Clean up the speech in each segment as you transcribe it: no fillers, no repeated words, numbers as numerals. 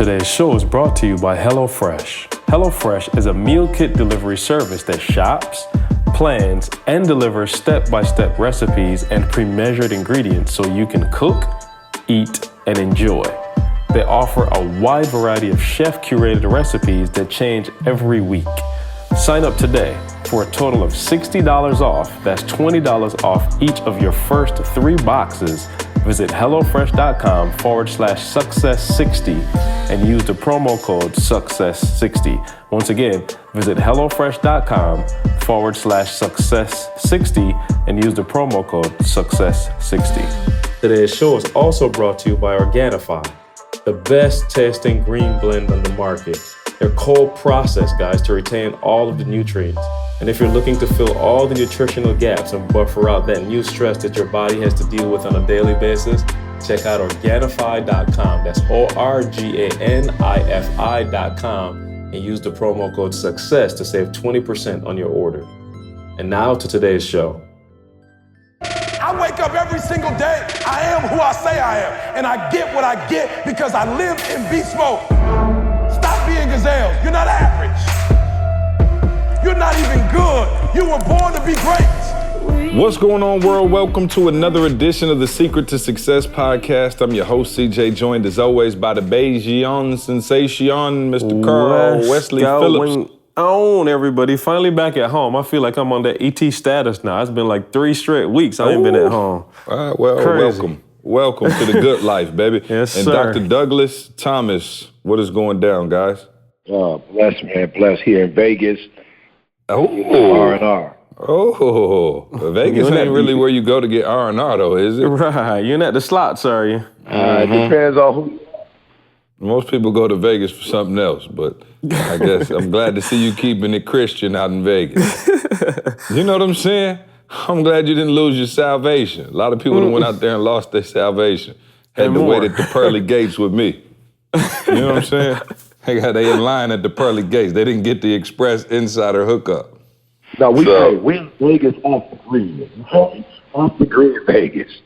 Today's show is brought to you by HelloFresh. HelloFresh is a meal kit delivery service that shops, plans, and delivers step-by-step recipes and pre-measured ingredients so you can cook, eat, and enjoy. They offer a wide variety of chef-curated recipes that change every week. Sign up today for a total of $60 off. That's $20 off each of your first 3 boxes. Visit HelloFresh.com/success60 and use the promo code success60. Once again, visit HelloFresh.com/success60 and use the promo code success60. Today's show is also brought to you by Organifi, the best tasting green blend on the market. They're cold processed, guys, to retain all of the nutrients. And if you're looking to fill all the nutritional gaps and buffer out that new stress that your body has to deal with on a daily basis, check out Organifi.com. That's ORGANIFI.com and use the promo code SUCCESS to save 20% on your order. And now to today's show. I wake up every single day. I am who I say I am. And I get what I get because I live in beast mode. Stop being gazelles. You're not average. You're not even good. You were born to be great. What's going on, world? Welcome to another edition of the Secret to Success podcast. I'm your host, CJ, joined as always by the Bayesian sensation, Mr. Carl Wesley Phillips. On everybody, finally back at home. I feel like I'm on that ET status now. It's been like 3 straight weeks I ain't been at home. Well, Crazy. welcome to the good life, baby. Yes, and sir. Dr. Douglas Thomas, what is going down, guys? Bless, man. Bless here in Vegas. R&R. Oh, Vegas ain't really where you go to get R&R, though, is it? Right, you're not the slots, are you? It depends on who. Most people go to Vegas for something else, but I guess I'm glad to see you keeping it Christian out in Vegas. You know what I'm saying? I'm glad you didn't lose your salvation. A lot of people that went out there and lost their salvation had And to more. wait at the pearly gates with me. You know what I'm saying? They in line at the pearly gates. They didn't get the express insider hookup. No, we Vegas off the green. Off the green Vegas.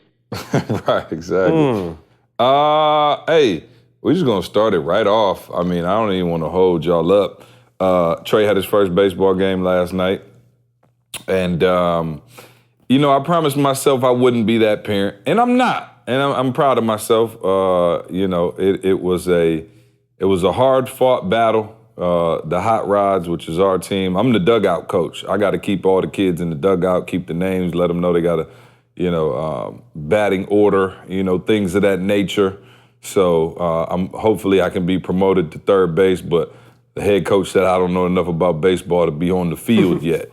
Right, exactly. Hey, we're just gonna start it right off. I mean, I don't even want to hold y'all up. Trey had his first baseball game last night. And, I promised myself I wouldn't be that parent, and I'm not. And I'm proud of myself. It was a hard-fought battle. The Hot Rods, which is our team. I'm the dugout coach. I got to keep all the kids in the dugout, keep the names, let them know they got a, batting order, things of that nature. So hopefully I can be promoted to third base, but the head coach said I don't know enough about baseball to be on the field yet.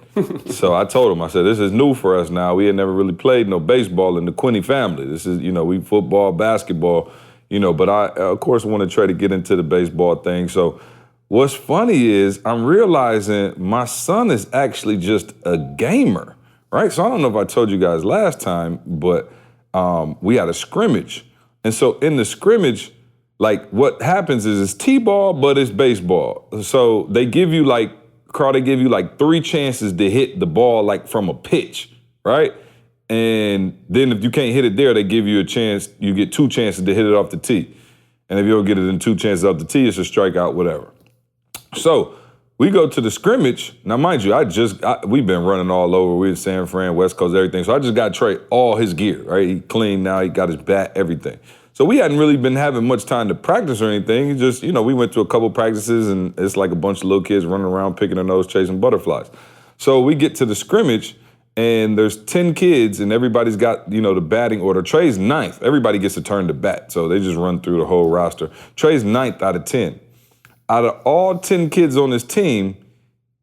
So I told him, I said, this is new for us now. We had never really played no baseball in the Quinney family. This is, we football, basketball, but I, of course, want to try to get into the baseball thing. So what's funny is I'm realizing my son is actually just a gamer, right? So I don't know if I told you guys last time, but we had a scrimmage. And so in the scrimmage, like what happens is it's T-ball, but it's baseball. So they give you Carl, 3 chances to hit the ball like from a pitch, right? And then if you can't hit it there, they give you a chance, you get 2 chances to hit it off the tee. And if you don't get it in 2 chances off the tee, it's a strikeout, whatever. So we go to the scrimmage. Now, mind you, we've been running all over. We're in San Fran, West Coast, everything. So I just got Trey all his gear, right? He clean now. He got his bat, everything. So we hadn't really been having much time to practice or anything. He just, we went to a couple practices and it's like a bunch of little kids running around, picking their nose, chasing butterflies. So we get to the scrimmage and there's 10 kids and everybody's got, the batting order. Trey's 9th. Everybody gets a turn to bat. So they just run through the whole roster. Trey's 9th out of 10. Out of all 10 kids on this team,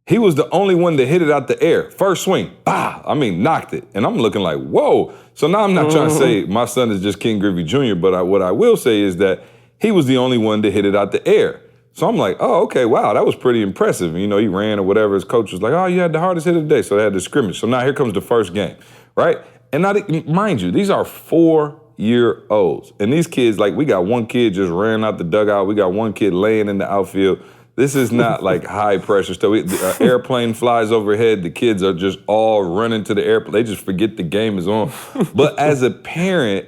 he was the only one that hit it out the air. First swing, knocked it. And I'm looking like, whoa. So now I'm not trying to say my son is just King Griffey Jr., but what I will say is that he was the only one to hit it out the air. So I'm like, oh, okay, wow, that was pretty impressive. He ran or whatever. His coach was like, oh, you had the hardest hit of the day. So they had the scrimmage. So now here comes the first game, right? And now, mind you, these are 4-year-olds. And these kids, we got one kid just ran out the dugout. We got one kid laying in the outfield. This is not like high pressure stuff. The airplane flies overhead. The kids are just all running to the airplane. They just forget the game is on. But as a parent,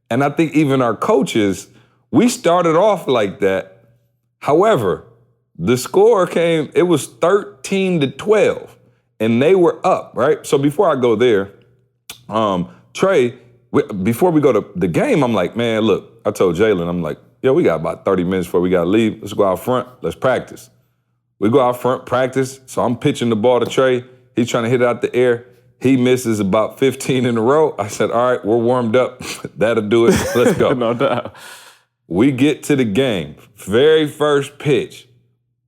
and I think even our coaches, we started off like that. However, the score came, it was 13-12, and they were up, right? So before I go there, Trey, before we go to the game, I'm like, man, look, I told Jalen, I'm like, yo, we got about 30 minutes before we got to leave. Let's go out front. Let's practice. We go out front, practice. So I'm pitching the ball to Trey. He's trying to hit it out the air. He misses about 15 in a row. I said, all right, we're warmed up. That'll do it. Let's go. No doubt. We get to the game. Very first pitch.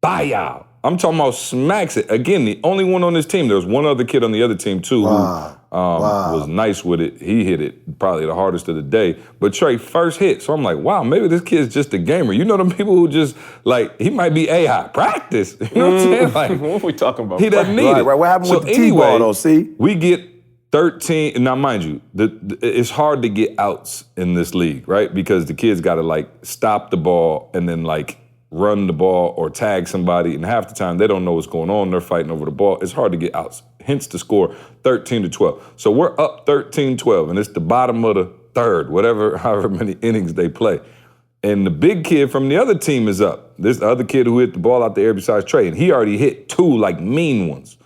Bye-yow. I'm talking about smacks it. Again, the only one on this team. There was one other kid on the other team, too, who was nice with it. He hit it probably the hardest of the day. But Trey, first hit. So I'm like, wow, maybe this kid's just a gamer. You know them people who just, like, he might be AI. Practice. You know what I'm saying? Like, what are we talking about? He doesn't need it. Right. What happened with the T-ball, though, see? We get 13, now mind you, it's hard to get outs in this league, right? Because the kids got to, like, stop the ball and then, like, run the ball or tag somebody, and half the time they don't know what's going on. They're fighting over the ball. It's hard to get outs. Hence the score, 13-12. So we're up 13-12, and it's the bottom of the third, however many innings they play. And the big kid from the other team is up. This other kid who hit the ball out the air besides Trey, and he already hit 2, like, mean ones.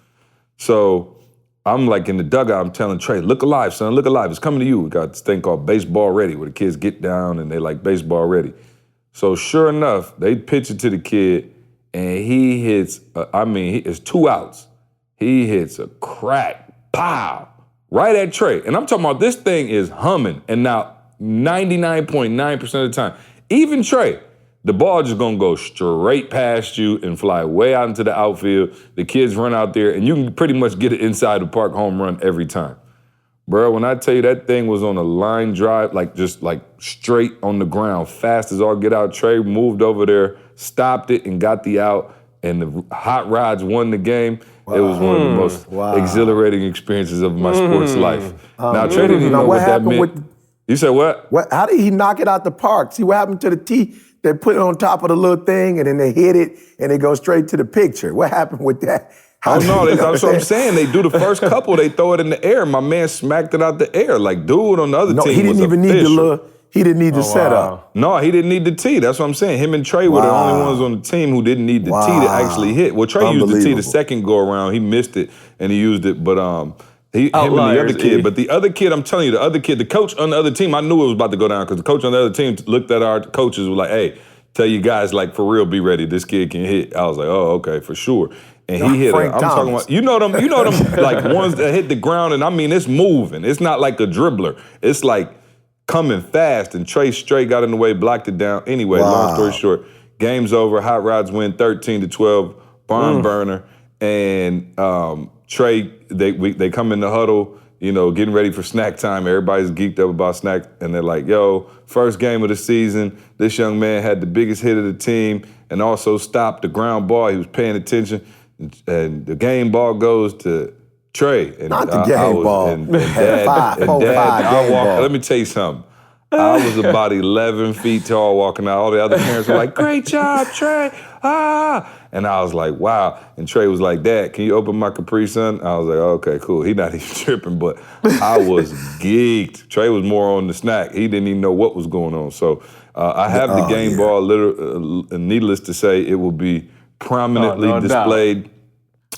So I'm like in the dugout, I'm telling Trey, look alive, son, look alive. It's coming to you. We got this thing called baseball ready, where the kids get down and they like baseball ready. So sure enough, they pitch it to the kid, and he hits, it's 2 outs. He hits a crack, pow, right at Trey. And I'm talking about this thing is humming. And now 99.9% of the time, even Trey, the ball just gonna go straight past you and fly way out into the outfield. The kids run out there, and you can pretty much get it inside the park home run every time. Bro, when I tell you that thing was on a line drive, just straight on the ground, fast as all get out, Trey moved over there, stopped it, and got the out, and the Hot Rods won the game. Wow. It was one of the most exhilarating experiences of my sports life. Now, Trey didn't even know what that meant. You said what? How did he knock it out the park? See what happened to the tee? They put it on top of the little thing, and then they hit it, and it goes straight to the picture. What happened with that? Oh, no, that's what I'm saying. They do the first couple, they throw it in the air. My man smacked it out the air. Like, dude on the other team he didn't even need he didn't need the setup. No, he didn't need the tee. That's what I'm saying. Him and Trey were the only ones on the team who didn't need the tee to actually hit. Well, Trey used the tee the second go around. He missed it, and he used it, but him and the other kid. But the other kid, I'm telling you, the coach on the other team, I knew it was about to go down because the coach on the other team looked at our coaches, was like, hey, tell you guys, like, for real, be ready. This kid can hit. I was like, oh, okay, for sure. And he hit it. I'm talking about, you know them like ones that hit the ground, and I mean, it's moving. It's not like a dribbler. It's like coming fast, and Trey straight got in the way, blocked it down. Anyway, long story short, game's over. Hot Rods win 13-12, barn burner. And Trey, they come in the huddle, getting ready for snack time. Everybody's geeked up about snacks, and they're like, yo, first game of the season, this young man had the biggest hit of the team and also stopped the ground ball. He was paying attention. And the game ball goes to Trey. And not the game ball. And Dad, let me tell you something. I was about 11 feet tall walking out. All the other parents were like, great job, Trey. And I was like, wow. And Trey was like, Dad, can you open my Capri Sun? I was like, okay, cool. He not even tripping, but I was geeked. Trey was more on the snack. He didn't even know what was going on. So I have the game ball, needless to say, it will be prominently displayed.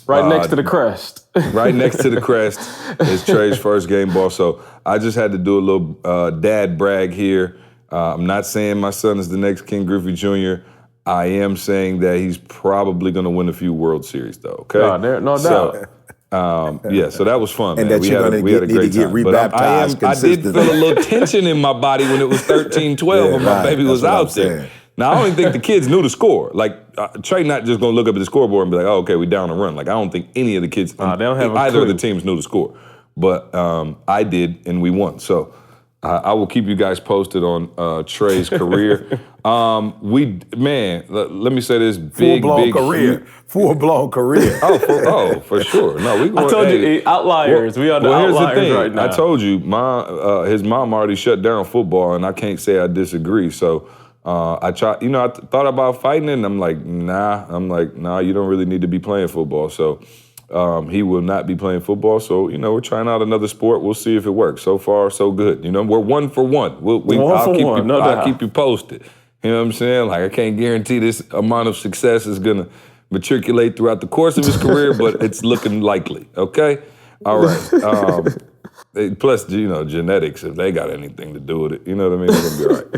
Right next to the crest. Right next to the crest is Trey's first game ball. So I just had to do a little dad brag here. I'm not saying my son is the next Ken Griffey Jr. I am saying that he's probably going to win a few World Series, though, okay? No doubt. So that was fun, and man. That we had a great time. But I did feel a little tension in my body when it was 13-12 and my baby was out there. Now, I don't even think the kids knew the score. Like, Trey not just going to look up at the scoreboard and be like, oh, okay, we down a run. Like, I don't think any of the kids, they don't have either of the teams knew the score. But I did, and we won. So I will keep you guys posted on Trey's career. Let me say this, full-blown career. Full-blown career. For sure. No, we going. I told you, outliers. We are the outliers right now. I told you, his mom already shut down football, and I can't say I disagree. So I tried. I thought about fighting it, and I'm like, nah. You don't really need to be playing football. So he will not be playing football. So we're trying out another sport. We'll see if it works. So far, so good. We're 1 for 1. I'll keep you posted. You know what I'm saying? Like, I can't guarantee this amount of success is gonna matriculate throughout the course of his career, but it's looking likely, okay? All right. Plus, genetics, if they got anything to do with it, you know what I mean? They're gonna be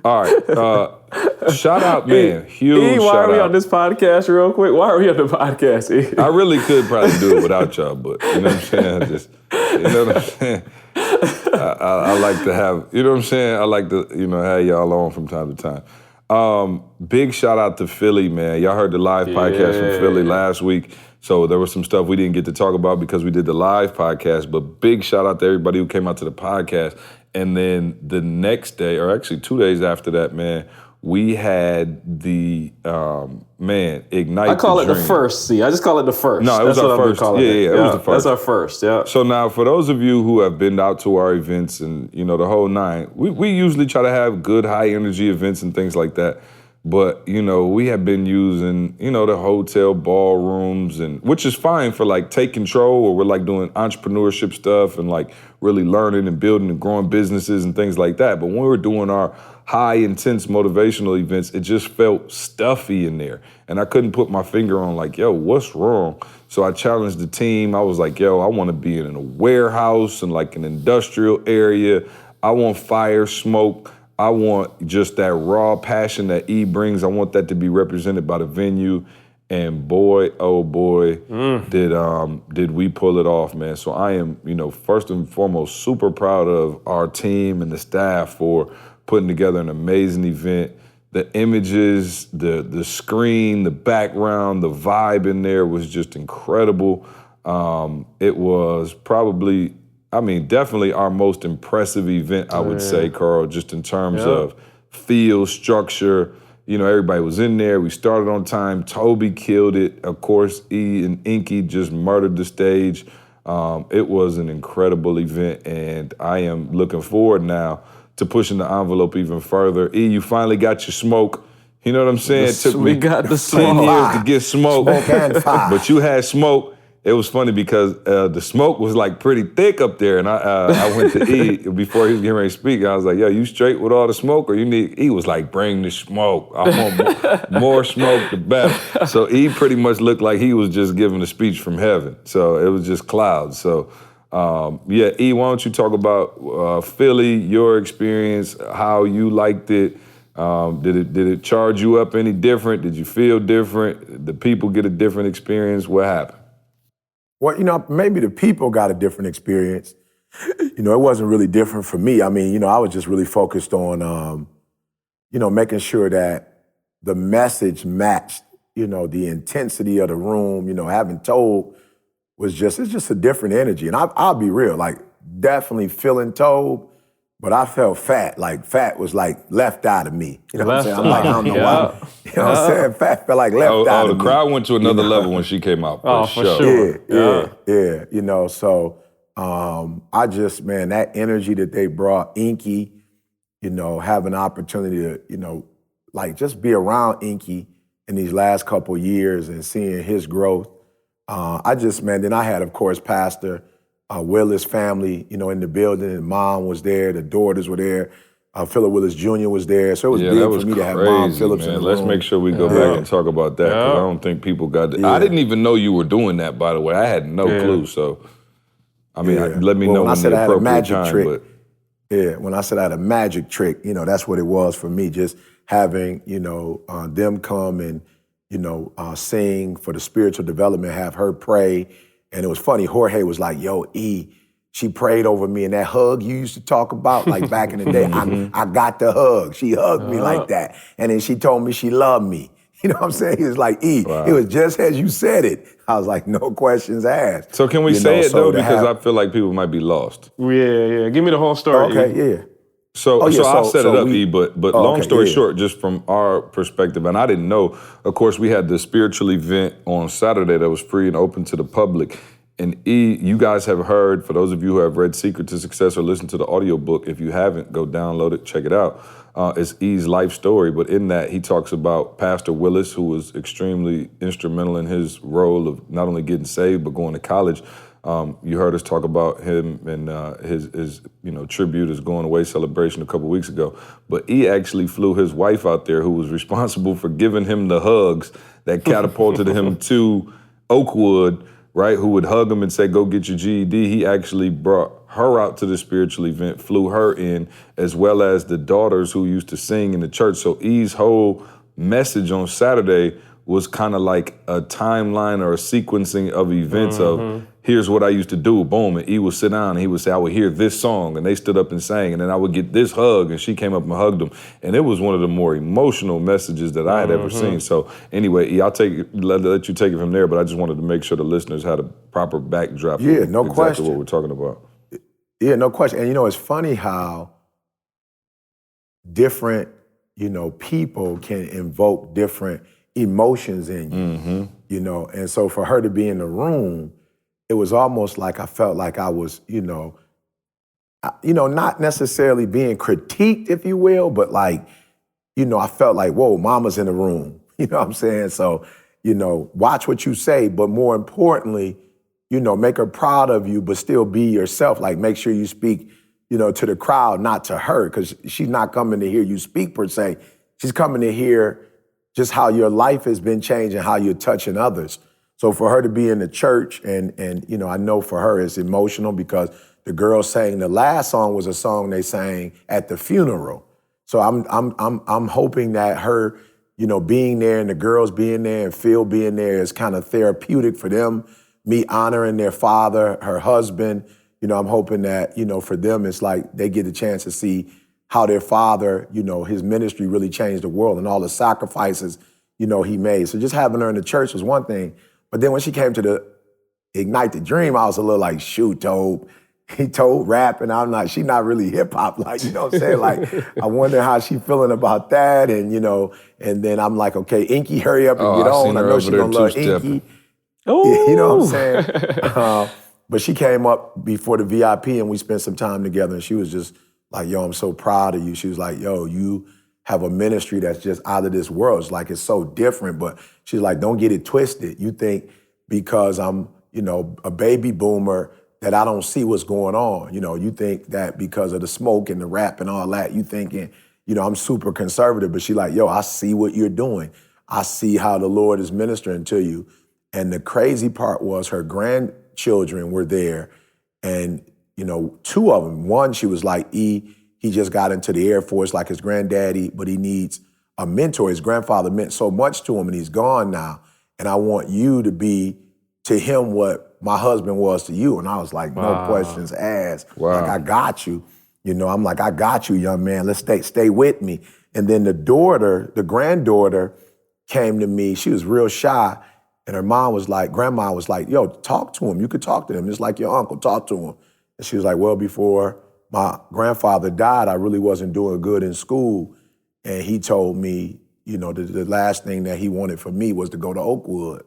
all right. All right. Shout out, man. Huge why shout are we out. on this podcast real quick? Why are we on the podcast, E? I really could probably do it without y'all, but you know what I'm saying? You know what I'm saying? I like to have, you know what I'm saying? I like to, have y'all on from time to time. Big shout out to Philly, man. Y'all heard the live podcast from Philly last week. So there was some stuff we didn't get to talk about because we did the live podcast, but big shout out to everybody who came out to the podcast. And then the next day, or actually 2 days after that, man, we had the, Ignite I call the it the Dream. first, I just call it the first. No, it was That's our what I've been first. calling Yeah, it was the first. That's our first, yeah. So now, for those of you who have been out to our events and, the whole nine, we usually try to have good, high-energy events and things like that. But, we have been using, the hotel ballrooms, and which is fine for, like, take control, or we're, like, doing entrepreneurship stuff and, like, really learning and building and growing businesses and things like that. But when we were doing our high, intense motivational events, it just felt stuffy in there. And I couldn't put my finger on, like, yo, what's wrong? So I challenged the team. I was like, yo, I want to be in a warehouse and, like, an industrial area. I want fire, smoke. I want just that raw passion that E brings. I want that to be represented by the venue. And boy, oh boy, did we pull it off, man. So I am, first and foremost, super proud of our team and the staff for putting together an amazing event. The images, the screen, the background, the vibe in there was just incredible. It was probably, definitely our most impressive event, I would say, Carl, just in terms of feel, structure. Everybody was in there. We started on time. Toby killed it. Of course, E and Inky just murdered the stage. It was an incredible event, and I am looking forward now to pushing the envelope even further. E, you finally got your smoke. You know what I'm saying? It took me 10 years to get smoke. Smoke and fire. But you had smoke. It was funny because the smoke was like pretty thick up there, and I went to E before he was getting ready to speak. I was like, yo, you straight with all the smoke, or you need? E was like, bring the smoke. I want more smoke, the better. So E pretty much looked like he was just giving a speech from heaven. So it was just clouds. So E, why don't you talk about Philly, your experience, how you liked it? Did it charge you up any different? Did you feel different? Did the people get a different experience? What happened? Well, maybe the people got a different experience. It wasn't really different for me. I was just really focused on, making sure that the message matched, the intensity of the room. Having told it's just a different energy. And I'll be real, like, definitely feeling told, but I felt Fat. Like, Fat was like left out of me. You know what I'm saying? I'm like, I don't know why. You know what I'm saying? Fat felt like left out of me. The crowd went to another level when she came out. For sure. Yeah. So I just, man, that energy that they brought, Inky, have an opportunity to, just be around Inky in these last couple years and seeing his growth. Then I had, of course, Pastor Willis family, in the building, and Mom was there, the daughters were there, Philip Willis Jr. was there, so it was big for me to have Mom Phillips in the room. Let's make sure we go back and talk about that, because I don't think people got that. I didn't even know you were doing that, by the way. I had no clue, so, let me know when the appropriate time. When I said I had a magic trick, that's what it was for me, just having, them come and, sing for the spiritual development, have her pray. And it was funny, Jorge was like, yo, E, she prayed over me, and that hug you used to talk about, like back in the day, I got the hug. She hugged me like that. And then she told me she loved me. You know what I'm saying? He was like, E, it was just as you said it. I was like, no questions asked. So can we say it, though? Because I feel like people might be lost. Yeah. Give me the whole story. Okay, yeah. So I'll set it up, E, but long story short, just from our perspective, and I didn't know, of course, we had the spiritual event on Saturday that was free and open to the public. And E, you guys have heard, for those of you who have read Secret to Success or listened to the audiobook, if you haven't, go download it, check it out. It's E's life story, but in that he talks about Pastor Willis, who was extremely instrumental in his role of not only getting saved, but going to college. You heard us talk about him and his tribute, his going away celebration a couple weeks ago. But he actually flew his wife out there, who was responsible for giving him the hugs that catapulted him to Oakwood, right? Who would hug him and say, "Go get your GED." He actually brought her out to the spiritual event, flew her in, as well as the daughters who used to sing in the church. So E's whole message on Saturday was kind of like a timeline or a sequencing of events of, here's what I used to do, boom, and E would sit down and he would say, I would hear this song, and they stood up and sang, and then I would get this hug, and she came up and hugged him. And it was one of the more emotional messages that I had ever seen. So anyway, E, I'll let you take it from there, but I just wanted to make sure the listeners had a proper backdrop of no exactly question. what we're talking about. Yeah, no question. And it's funny how different, people can invoke different emotions in you, and so for her to be in the room, it was almost like I felt like I was, not necessarily being critiqued, if you will, but like, I felt like, whoa, mama's in the room. You know what I'm saying? So, watch what you say, but more importantly, make her proud of you, but still be yourself. Like, make sure you speak, to the crowd, not to her, because she's not coming to hear you speak per se. She's coming to hear just how your life has been changed and how you're touching others. So for her to be in the church, and I know for her it's emotional because the girls sang, the last song was a song they sang at the funeral. So I'm hoping that her, being there and the girls being there and Phil being there is kind of therapeutic for them, me honoring their father, her husband. I'm hoping that, for them it's like they get a chance to see how their father, his ministry really changed the world and all the sacrifices, he made. So just having her in the church was one thing. But then when she came to the Ignite the Dream, I was a little like, shoot, Tobe. He told rap, and she not really hip hop, like, you know what I'm saying? Like, I wonder how she feeling about that. And, and then I'm like, okay, Inky, hurry up and get on. I know she's gonna love Inky. You know what I'm saying? But she came up before the VIP and we spent some time together, and she was just like, yo, I'm so proud of you. She was like, yo, you have a ministry that's just out of this world. It's like, it's so different, but she's like, don't get it twisted. You think because I'm, a baby boomer that I don't see what's going on. You think that because of the smoke and the rap and all that, you thinking, I'm super conservative, but she's like, yo, I see what you're doing. I see how the Lord is ministering to you. And the crazy part was her grandchildren were there, and two of them. One, she was like, he just got into the Air Force like his granddaddy, but he needs a mentor. His grandfather meant so much to him, and he's gone now. And I want you to be to him what my husband was to you. And I was like, no questions asked. Wow. Like, I got you. I'm like, I got you, young man. Let's stay with me. And then the granddaughter came to me. She was real shy. And grandma was like, yo, talk to him. You could talk to him. It's like your uncle, talk to him. And she was like, well, before my grandfather died, I really wasn't doing good in school. And he told me, the last thing that he wanted for me was to go to Oakwood.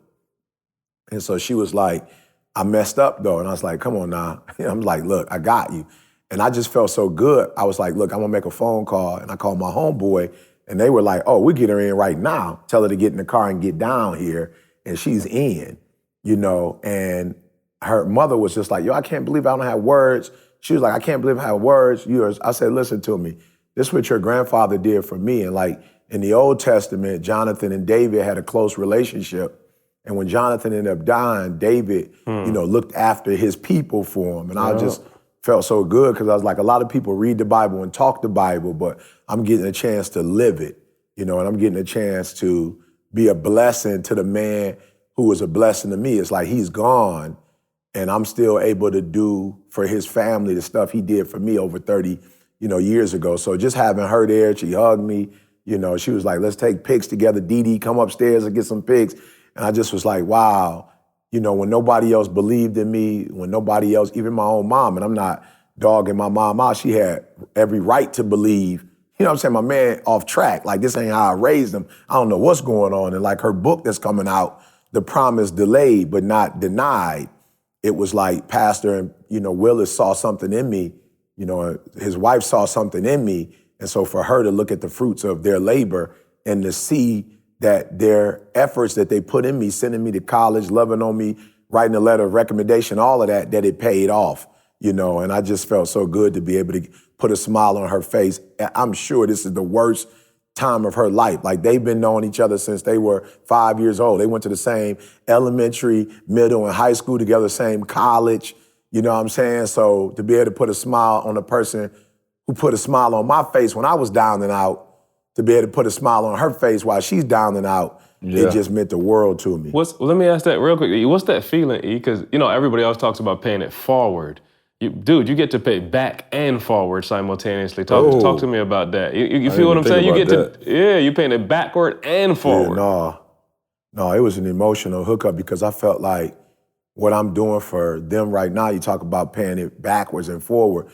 And so she was like, I messed up though. And I was like, come on now. I'm like, look, I got you. And I just felt so good. I was like, look, I'm gonna make a phone call. And I called my homeboy, and they were like, oh, we get her in right now. Tell her to get in the car and get down here. And she's in, and her mother was just like, yo, I can't believe I don't have words. She was like, I can't believe I have words. I said, listen to me. This is what your grandfather did for me. And like in the Old Testament, Jonathan and David had a close relationship. And when Jonathan ended up dying, David, looked after his people for him. And I just felt so good because I was like, a lot of people read the Bible and talk the Bible, but I'm getting a chance to live it, and I'm getting a chance to be a blessing to the man who was a blessing to me. It's like he's gone, and I'm still able to do for his family the stuff he did for me over 30, years ago. So just having her there, she hugged me, she was like, let's take pics together. Dee, come upstairs and get some pics. And I just was like, wow, when nobody else believed in me, when nobody else, even my own mom, and I'm not dogging my mom out, she had every right to believe. You know what I'm saying? My man off track. Like, this ain't how I raised him. I don't know what's going on. And like her book that's coming out, The Promise Delayed But Not Denied, it was like Pastor and, Willis saw something in me. His wife saw something in me. And so for her to look at the fruits of their labor and to see that their efforts that they put in me, sending me to college, loving on me, writing a letter of recommendation, all of that it paid off, you know, and I just felt so good to be able to put a smile on her face. I'm sure this is the worst time of her life. Like, they've been knowing each other since they were 5 years old. They went to the same elementary, middle, and high school together, same college, you know what I'm saying? So to be able to put a smile on a person who put a smile on my face when I was down and out, to be able to put a smile on her face while she's down and out, it just meant the world to me. Let me ask that real quick, E. What's that feeling, E? Because, you know, everybody always talks about paying it forward. Dude, you get to pay back and forward simultaneously. Talk to me about that. You feel what I'm saying? You paying it backward and forward. Yeah, no, it was an emotional hookup because I felt like what I'm doing for them right now, you talk about paying it backwards and forward.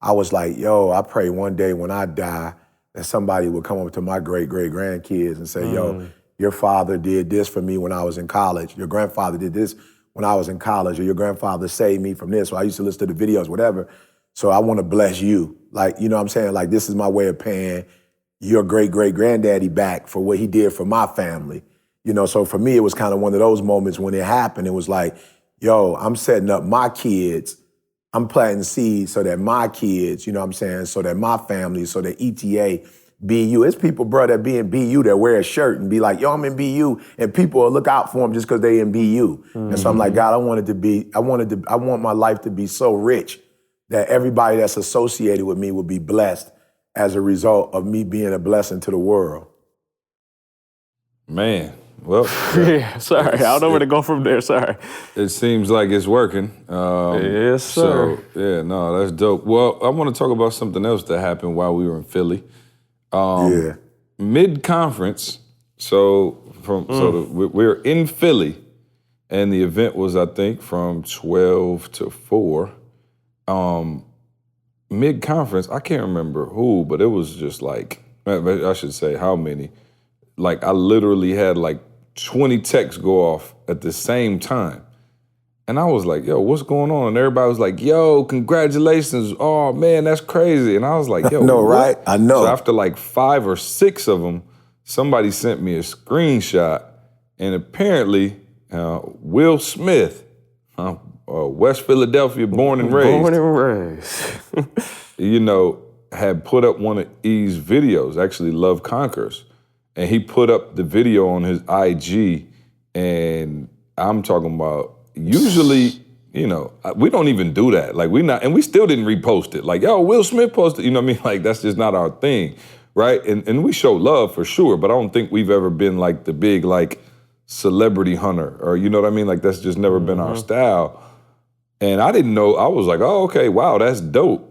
I was like, yo, I pray one day when I die that somebody will come up to my great-great-grandkids and say, yo, your father did this for me when I was in college. Your grandfather did this when I was in college, or your grandfather saved me from this, or I used to listen to the videos, whatever. So I want to bless you. Like, you know what I'm saying? Like, this is my way of paying your great-great-granddaddy back for what he did for my family. You know, so for me, it was kind of one of those moments when it happened. It was like, yo, I'm setting up my kids. I'm planting seeds so that my kids, you know what I'm saying, so that my family, so that ETA, BU. It's people, bro, that be in BU that wear a shirt and be like, yo, I'm in BU, and people will look out for them just because they in BU. And so I'm like, God, I want my life to be so rich that everybody that's associated with me will be blessed as a result of me being a blessing to the world. Man, well. Sorry, I don't know where to go from there, sorry. It seems like it's working. Yes, sir. So, that's dope. Well, I want to talk about something else that happened while we were in Philly. Mid-conference, we're in Philly, and the event was, I think, from 12 to 4. Mid-conference, I can't remember who, but it was just like, I should say how many. Like, I literally had like 20 texts go off at the same time. And I was like, yo, what's going on? And everybody was like, yo, congratulations. Oh, man, that's crazy. And I was like, yo, no, right? I know. So after like 5 or 6 of them, somebody sent me a screenshot. And apparently, Will Smith, West Philadelphia, born and raised. You know, had put up one of E's videos, actually Love Conkers. And he put up the video on his IG. And I'm talking about, usually, you know, we don't even do that. Like, we still didn't repost it. Like, yo, Will Smith posted, you know what I mean? Like, that's just not our thing, right? And we show love for sure, but I don't think we've ever been like the big, like, celebrity hunter, or you know what I mean? Like, that's just never been our style. And I didn't know, I was like, oh, okay, wow, that's dope.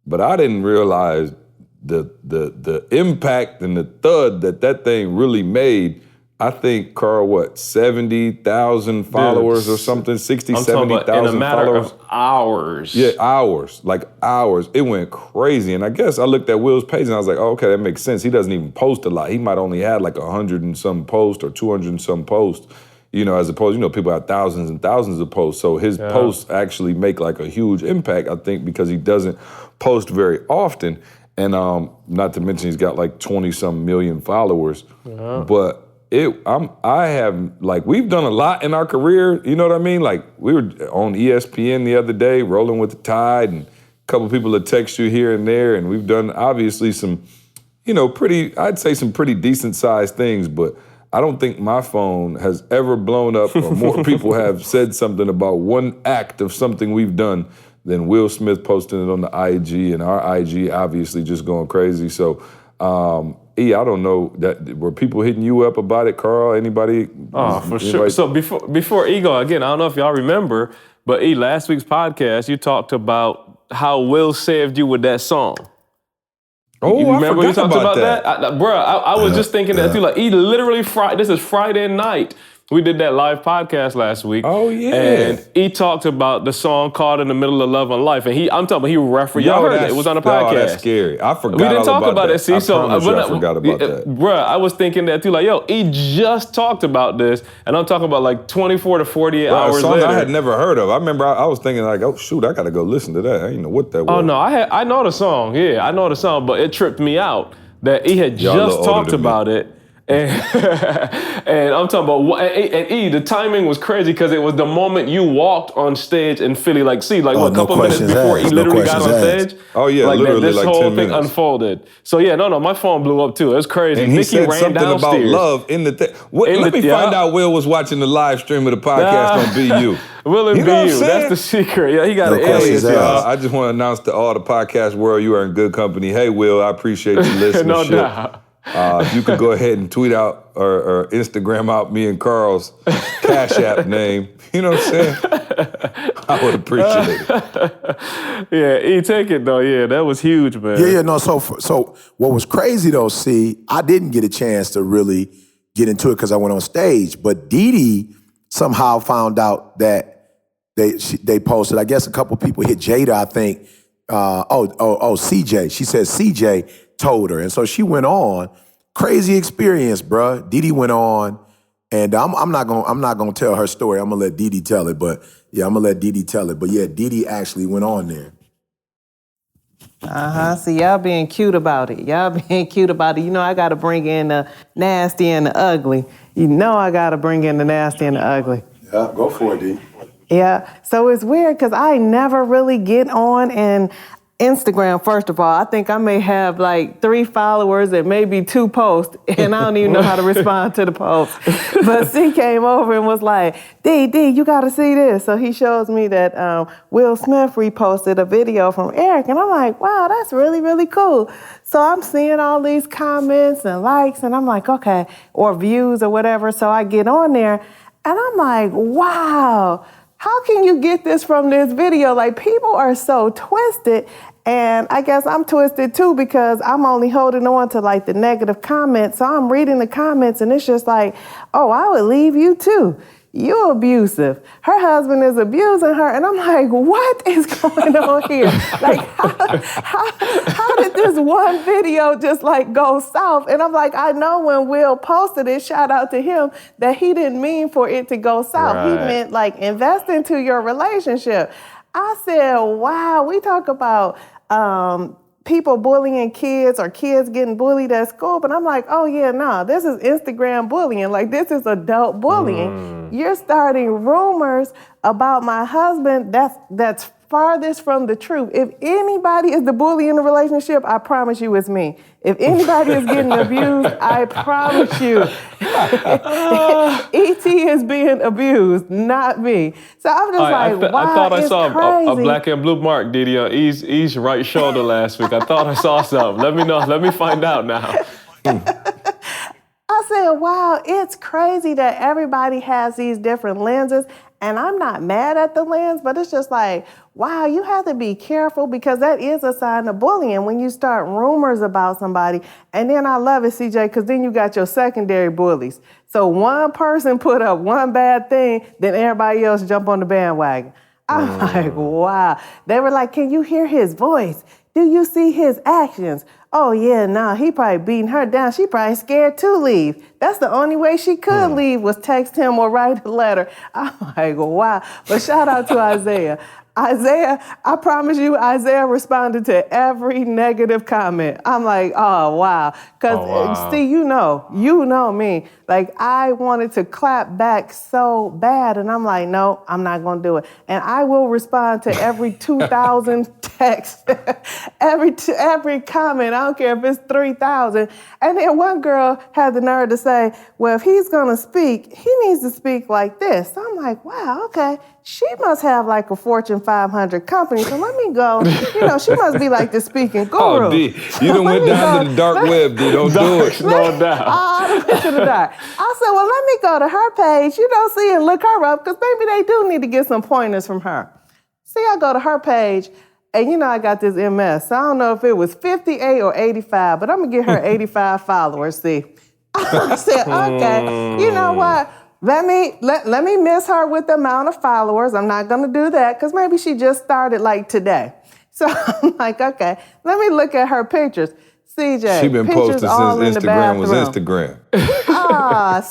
But I didn't realize the impact and the thud that thing really made. I think, Carl, 70,000 followers or something, 60,000, 70,000 followers. In a matter of hours. Yeah, hours, like hours. It went crazy. And I guess I looked at Will's page and I was like, oh, okay, that makes sense. He doesn't even post a lot. He might only had like 100 and some posts or 200 and some posts, you know, as opposed, you know, people have thousands and thousands of posts. So his posts actually make like a huge impact, I think, because he doesn't post very often. And not to mention he's got like 20-some million followers. But I have, like, we've done a lot in our career, you know what I mean? Like, we were on ESPN the other day, Rolling with the Tide, and a couple people that text you here and there, and we've done, obviously, some, you know, I'd say some pretty decent-sized things, but I don't think my phone has ever blown up or more people have said something about one act of something we've done than Will Smith posting it on the IG, and our IG obviously just going crazy. So, E, I don't know, were people hitting you up about it, Carl? Anybody? Oh, for sure. So before E go, again, I don't know if y'all remember, but E, last week's podcast, you talked about how Will saved you with that song. Oh, you remember I you forgot talked about that? Bro, I was just thinking that too. Like, E literally, this is Friday night. We did that live podcast last week. Oh, yeah. And he talked about the song Caught in the Middle of Love and Life. And I'm talking about he referenced, y'all heard it. It was on the podcast. Oh, that's scary. I forgot We didn't talk about it, see? I forgot about that. Bruh, I was thinking that too. Like, yo, he just talked about this. And I'm talking about like 24 to 48 hours a song later. I had never heard of. I remember I was thinking like, oh, shoot, I got to go listen to that. I didn't know what that was. Oh, no, I know the song. Yeah, I know the song. But it tripped me out that he had just talked about it. And, and I'm talking about, and E, the timing was crazy because it was the moment you walked on stage in Philly, like, a couple minutes before he literally got on stage. Oh, yeah, literally this like whole 10 thing minutes. unfolded. So, yeah, no, my phone blew up too. It was crazy. And he Nikki said ran something downstairs. about love in the thing. Let me find out Will was watching the live stream of the podcast on BU. Will it You know be what I'm you? That's the secret. Yeah, he got an alias, y'all. I just want to announce to all the podcast world you are in good company. Hey, Will, I appreciate you listening. No doubt. If you could go ahead and tweet out or Instagram out me and Carl's Cash App name, you know what I'm saying? I would appreciate it. Yeah, take it though. Yeah, that was huge, man. Yeah, no. So what was crazy though, I didn't get a chance to really get into it because I went on stage, but Dee Dee somehow found out that they posted. I guess a couple people hit Jada. I think. CJ. She said CJ told her, and so she went on. Crazy experience, bruh. Dee Dee went on, and I'm not gonna tell her story. I'm gonna let Dee Dee tell it. But yeah, I'm gonna let Dee Dee tell it. But yeah, Dee Dee actually went on there. See, y'all being cute about it. You know, I got to bring in the nasty and the ugly. You know I got to bring in the nasty and the ugly. Yeah, go for it, Dee. Yeah, so it's weird because I never really get on and Instagram, first of all. I think I may have like 3 followers and maybe 2 posts, and I don't even know how to respond to the posts. But C came over and was like, D, you gotta see this. So he shows me that Will Smith reposted a video from Eric, and I'm like, wow, that's really, really cool. So I'm seeing all these comments and likes, and I'm like, okay, or views or whatever. So I get on there, and I'm like, wow, how can you get this from this video? Like, people are so twisted, and I guess I'm twisted too because I'm only holding on to like the negative comments. So I'm reading the comments, and it's just like, oh, I would leave you too. You abusive. Her husband is abusing her, and I'm like, what is going on here? Like, how did this one video just like go south? And I'm like, I know when Will posted it, shout out to him, that he didn't mean for it to go south. Right. He meant like invest into your relationship. I said, wow, we talk about people bullying kids or kids getting bullied at school, but I'm like, oh yeah, no, this is Instagram bullying. Like, this is adult bullying. You're starting rumors about my husband that's farthest from the truth. If anybody is the bully in the relationship, I promise you it's me. If anybody is getting abused, I promise you, E.T. is being abused, not me. So I'm just like, wow, I thought I saw crazy. a black and blue mark, Didi, on E's right shoulder last week. I thought I saw something. Let me know. Let me find out now. I said, wow, it's crazy that everybody has these different lenses. And I'm not mad at the lens, but it's just like, wow, you have to be careful because that is a sign of bullying when you start rumors about somebody. And then I love it, CJ, because then you got your secondary bullies. So one person put up one bad thing, then everybody else jump on the bandwagon. I'm like, wow. They were like, can you hear his voice? Do you see his actions? Oh, yeah, nah, he probably beating her down. She probably scared to leave. That's the only way she could leave was text him or write a letter. I'm like, wow. But shout out to Isaiah. Isaiah, I promise you, Isaiah responded to every negative comment. I'm like, oh, wow. Because, see, you know me. Like, I wanted to clap back so bad, and I'm like, no, I'm not going to do it. And I will respond to every 2,000 texts, every comment. I don't care if it's 3,000. And then one girl had the nerve to say, well, if he's going to speak, he needs to speak like this. So I'm like, wow, okay. She must have like a Fortune 500 company, so let me go. She must be like the speaking guru. Oh, D, you done went down to the dark web, D. Don't do it. No doubt. I went to the dark. I said, well, let me go to her page, see, and look her up, because maybe they do need to get some pointers from her. See, I go to her page, and I got this MS. So I don't know if it was 58 or 85, but I'm going to get her 85 followers, see. I said, okay, you know what? Let me miss her with the amount of followers. I'm not going to do that because maybe she just started like today. So I'm like, okay, let me look at her pictures. CJ, she been pictures posting all since in the Instagram was bathroom. Instagram.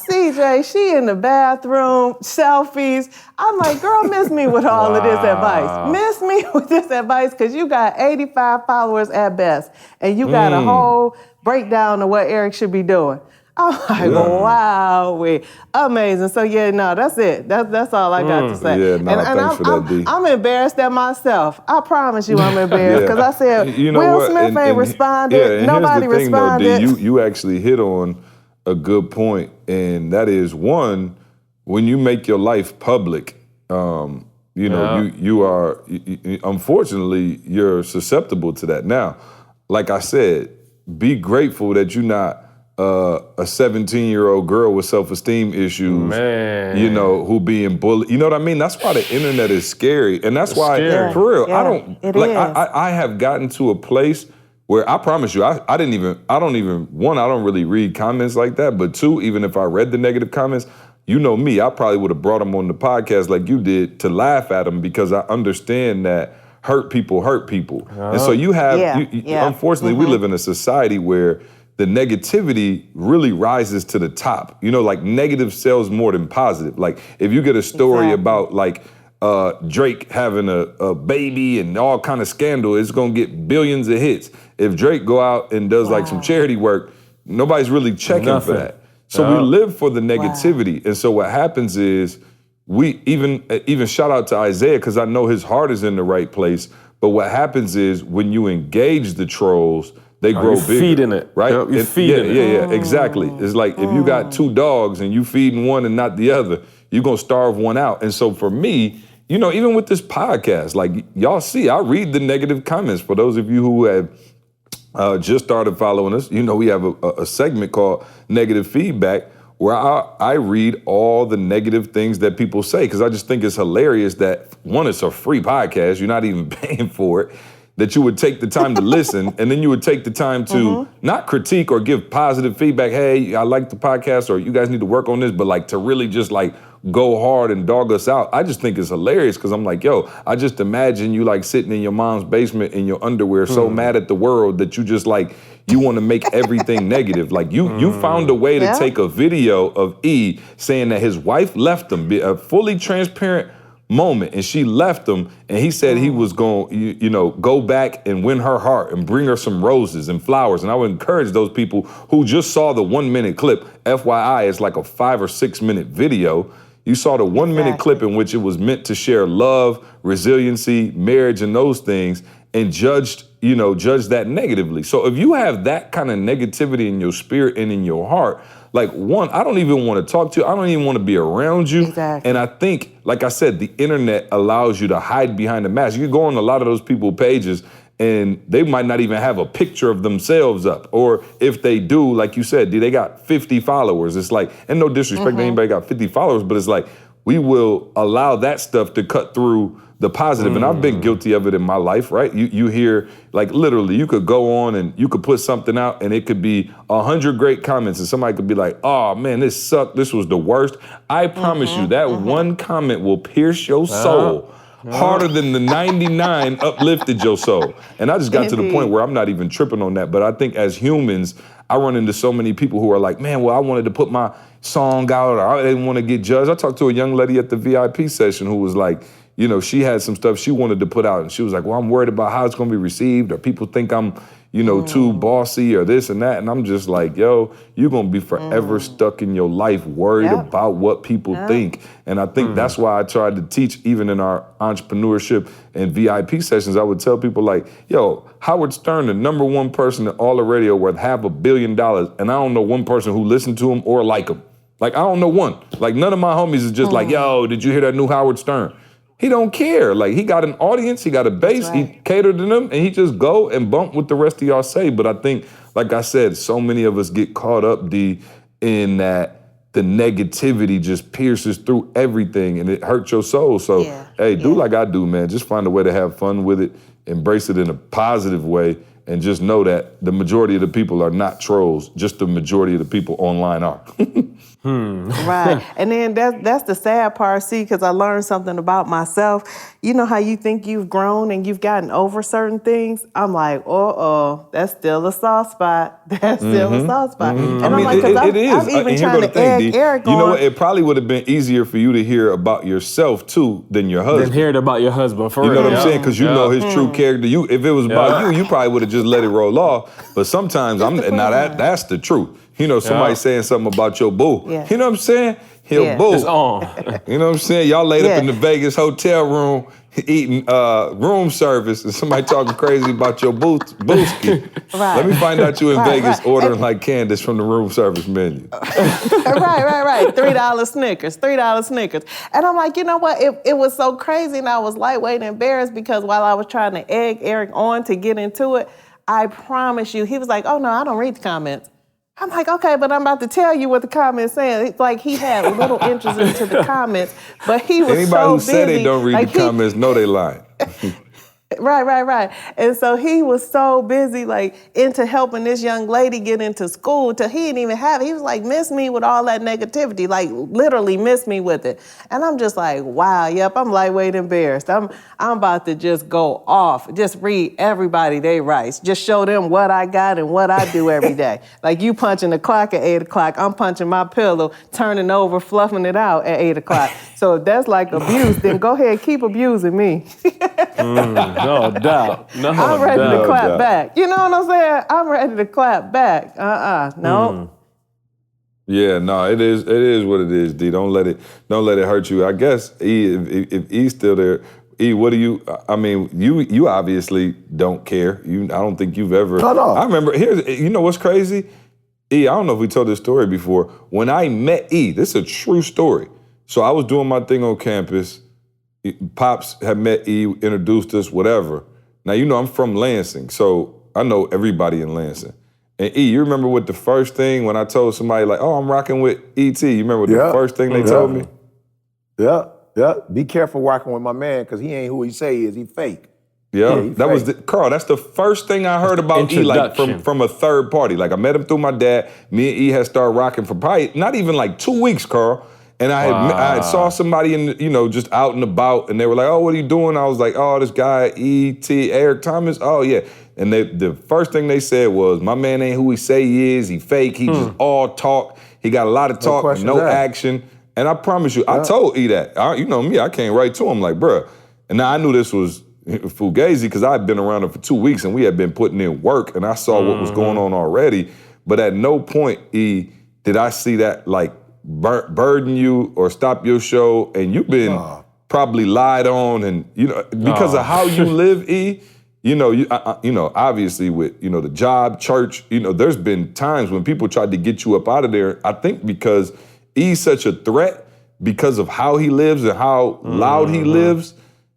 CJ, she in the bathroom, selfies. I'm like, girl, miss me with all of this advice. Miss me with this advice because you got 85 followers at best, and you got a whole breakdown of what Eric should be doing. I'm like, wow, amazing. So yeah, no, that's it. That's all I got to say. Yeah, no, thanks for that, D. I'm embarrassed at myself. I promise you, I'm embarrassed because I said Will Smith ain't responded. Yeah, and Nobody here's the thing, responded. though, D, you actually hit on a good point, and that is one, when you make your life public, you are, unfortunately, you're susceptible to that. Now, like I said, be grateful that you're not a 17-year-old girl with self-esteem issues, who being bullied. You know what I mean? That's why the internet is scary, and that's why, for real, I have gotten to a place where I promise you, I don't really read comments like that, but two, even if I read the negative comments, you know me, I probably would have brought them on the podcast like you did to laugh at them because I understand that hurt people. And so you have, unfortunately, we live in a society where the negativity really rises to the top. Like negative sells more than positive. Like if you get a story about like Drake having a baby and all kind of scandal, it's gonna get billions of hits. If Drake go out and does like some charity work, nobody's really checking for that. So we live for the negativity. And so what happens is we even shout out to Isaiah because I know his heart is in the right place. But what happens is when you engage the trolls, they grow bigger. Feeding it, right? Yep, you're feeding it. Yeah, exactly. It's like if you got two dogs and you feeding one and not the other, you're gonna starve one out. And so for me, even with this podcast, like y'all see, I read the negative comments. For those of you who have just started following us, we have a segment called Negative Feedback where I read all the negative things that people say because I just think it's hilarious that, one, it's a free podcast, you're not even paying for it, that you would take the time to listen and then you would take the time to not critique or give positive feedback, hey, I like the podcast or you guys need to work on this, but like to really just like go hard and dog us out. I just think it's hilarious because I'm like, yo, I just imagine you like sitting in your mom's basement in your underwear so mad at the world that you just like, you want to make everything negative. Like you found a way to take a video of E saying that his wife left him, be a fully transparent moment, and she left him, and he said he was going to, go back and win her heart and bring her some roses and flowers. And I would encourage those people who just saw the 1 minute clip, FYI, it's like a 5 or 6 minute video. You saw the 1 minute clip in which it was meant to share love, resiliency, marriage, and those things, and judge that negatively. So if you have that kind of negativity in your spirit and in your heart, like, one, I don't even want to talk to you. I don't even want to be around you. Exactly. And I think, like I said, the internet allows you to hide behind the mask. You can go on a lot of those people's pages and they might not even have a picture of themselves up. Or if they do, like you said, they got 50 followers. It's like, and no disrespect to anybody got 50 followers, but it's like, we will allow that stuff to cut through the positive. And I've been guilty of it in my life, right? You hear, like literally, you could go on and you could put something out and it could be 100 great comments and somebody could be like, oh man, this sucked, this was the worst. I promise you that one comment will pierce your soul harder than the 99 uplifted your soul. And I just got to the point where I'm not even tripping on that. But I think as humans, I run into so many people who are like, man, well, I wanted to put my song out or I didn't want to get judged. I talked to a young lady at the VIP session who was like, she had some stuff she wanted to put out and she was like, well, I'm worried about how it's going to be received or people think I'm, too bossy or this and that. And I'm just like, yo, you're going to be forever stuck in your life worried about what people think. And I think that's why I tried to teach, even in our entrepreneurship and VIP sessions, I would tell people like, yo, Howard Stern, the #1 person in all the radio worth $500 million. And I don't know one person who listened to him or like him. Like, I don't know one. Like, none of my homies is just like, yo, did you hear that new Howard Stern? He don't care. Like, he got an audience, he got a base, he catered to them, and he just go and bump what the rest of y'all say. But I think, like I said, so many of us get caught up, D, in that the negativity just pierces through everything and it hurts your soul. So, do like I do, man. Just find a way to have fun with it, embrace it in a positive way, and just know that the majority of the people are not trolls. Just the majority of the people online are. Right. And then that's the sad part, see, because I learned something about myself. You know how you think you've grown and you've gotten over certain things? I'm like, that's still a soft spot. That's still a soft spot. And I'm like, because I've even trying to egg Eric on. You know what? It probably would have been easier for you to hear about yourself, too, than your husband. Than hear about your husband, for real. You know what I'm saying? Because you know his true character. If it was about you, you probably would have just let it roll off. But sometimes that's the truth. You know, somebody saying something about your boo. Yeah. You know what I'm saying? Boo. It's on. You know what I'm saying? Y'all laid up in the Vegas hotel room eating room service and somebody talking crazy about your booski. Right. Let me find out you in Vegas ordering like Candace from the room service menu. Right. $3 Snickers, $3 Snickers. And I'm like, you know what? It was so crazy and I was lightweight embarrassed because while I was trying to egg Eric on to get into it, I promise you, he was like, oh no, I don't read the comments. I'm like, okay, but I'm about to tell you what the comments saying. It's like he had little interest into the comments, but he was Anybody so who busy. said they don't read the comments know they lying. Right. And so he was so busy, like, into helping this young lady get into school till he didn't even have it. He was like, miss me with all that negativity, like, literally miss me with it. And I'm just like, wow, I'm lightweight embarrassed. I'm about to just go off, just read everybody they writes, just show them what I got and what I do every day. Like, you punching the clock at 8 o'clock, I'm punching my pillow, turning over, fluffing it out at 8 o'clock. So if that's like abuse, then go ahead, keep abusing me. No doubt. I'm ready to clap back. You know what I'm saying? I'm ready to clap back. No. Yeah, no, it is what it is, D. Don't let it hurt you. I guess E, if E's still there, E, what do you? I mean, you obviously don't care. I don't think you've ever. No. I remember. You know what's crazy? E, I don't know if we told this story before. When I met E, this is a true story. So I was doing my thing on campus. Pops had met E, introduced us, whatever. Now, you know, I'm from Lansing, so I know everybody in Lansing. And E, you remember what the first thing when I told somebody like, oh, I'm rocking with E.T., you remember what the first thing they told me? Yeah. Be careful rocking with my man, because he ain't who he say he is. He fake. Yeah, Carl, that's the first thing I heard about E, like from a third party. Like I met him through my dad. Me and E had started rocking for probably not even like 2 weeks, Carl. And I had saw somebody just out and about, and they were like, "Oh, what are you doing?" I was like, "Oh, this guy E.T. Eric Thomas. Oh yeah." And the first thing they said was, "My man ain't who he say he is. He fake. He just all talk. He got a lot of talk and no action." And I promise you, I told E that. You know me, I came right to him like, "Bruh." And now I knew this was Fugazi because I'd been around him for 2 weeks and we had been putting in work, and I saw what was going on already. But at no point, E, did I see that like burden you or stop your show, and you've been probably lied on, and because of how you live, E. Obviously with the job, church. There's been times when people tried to get you up out of there. I think because E's such a threat because of how he lives and how loud he lives,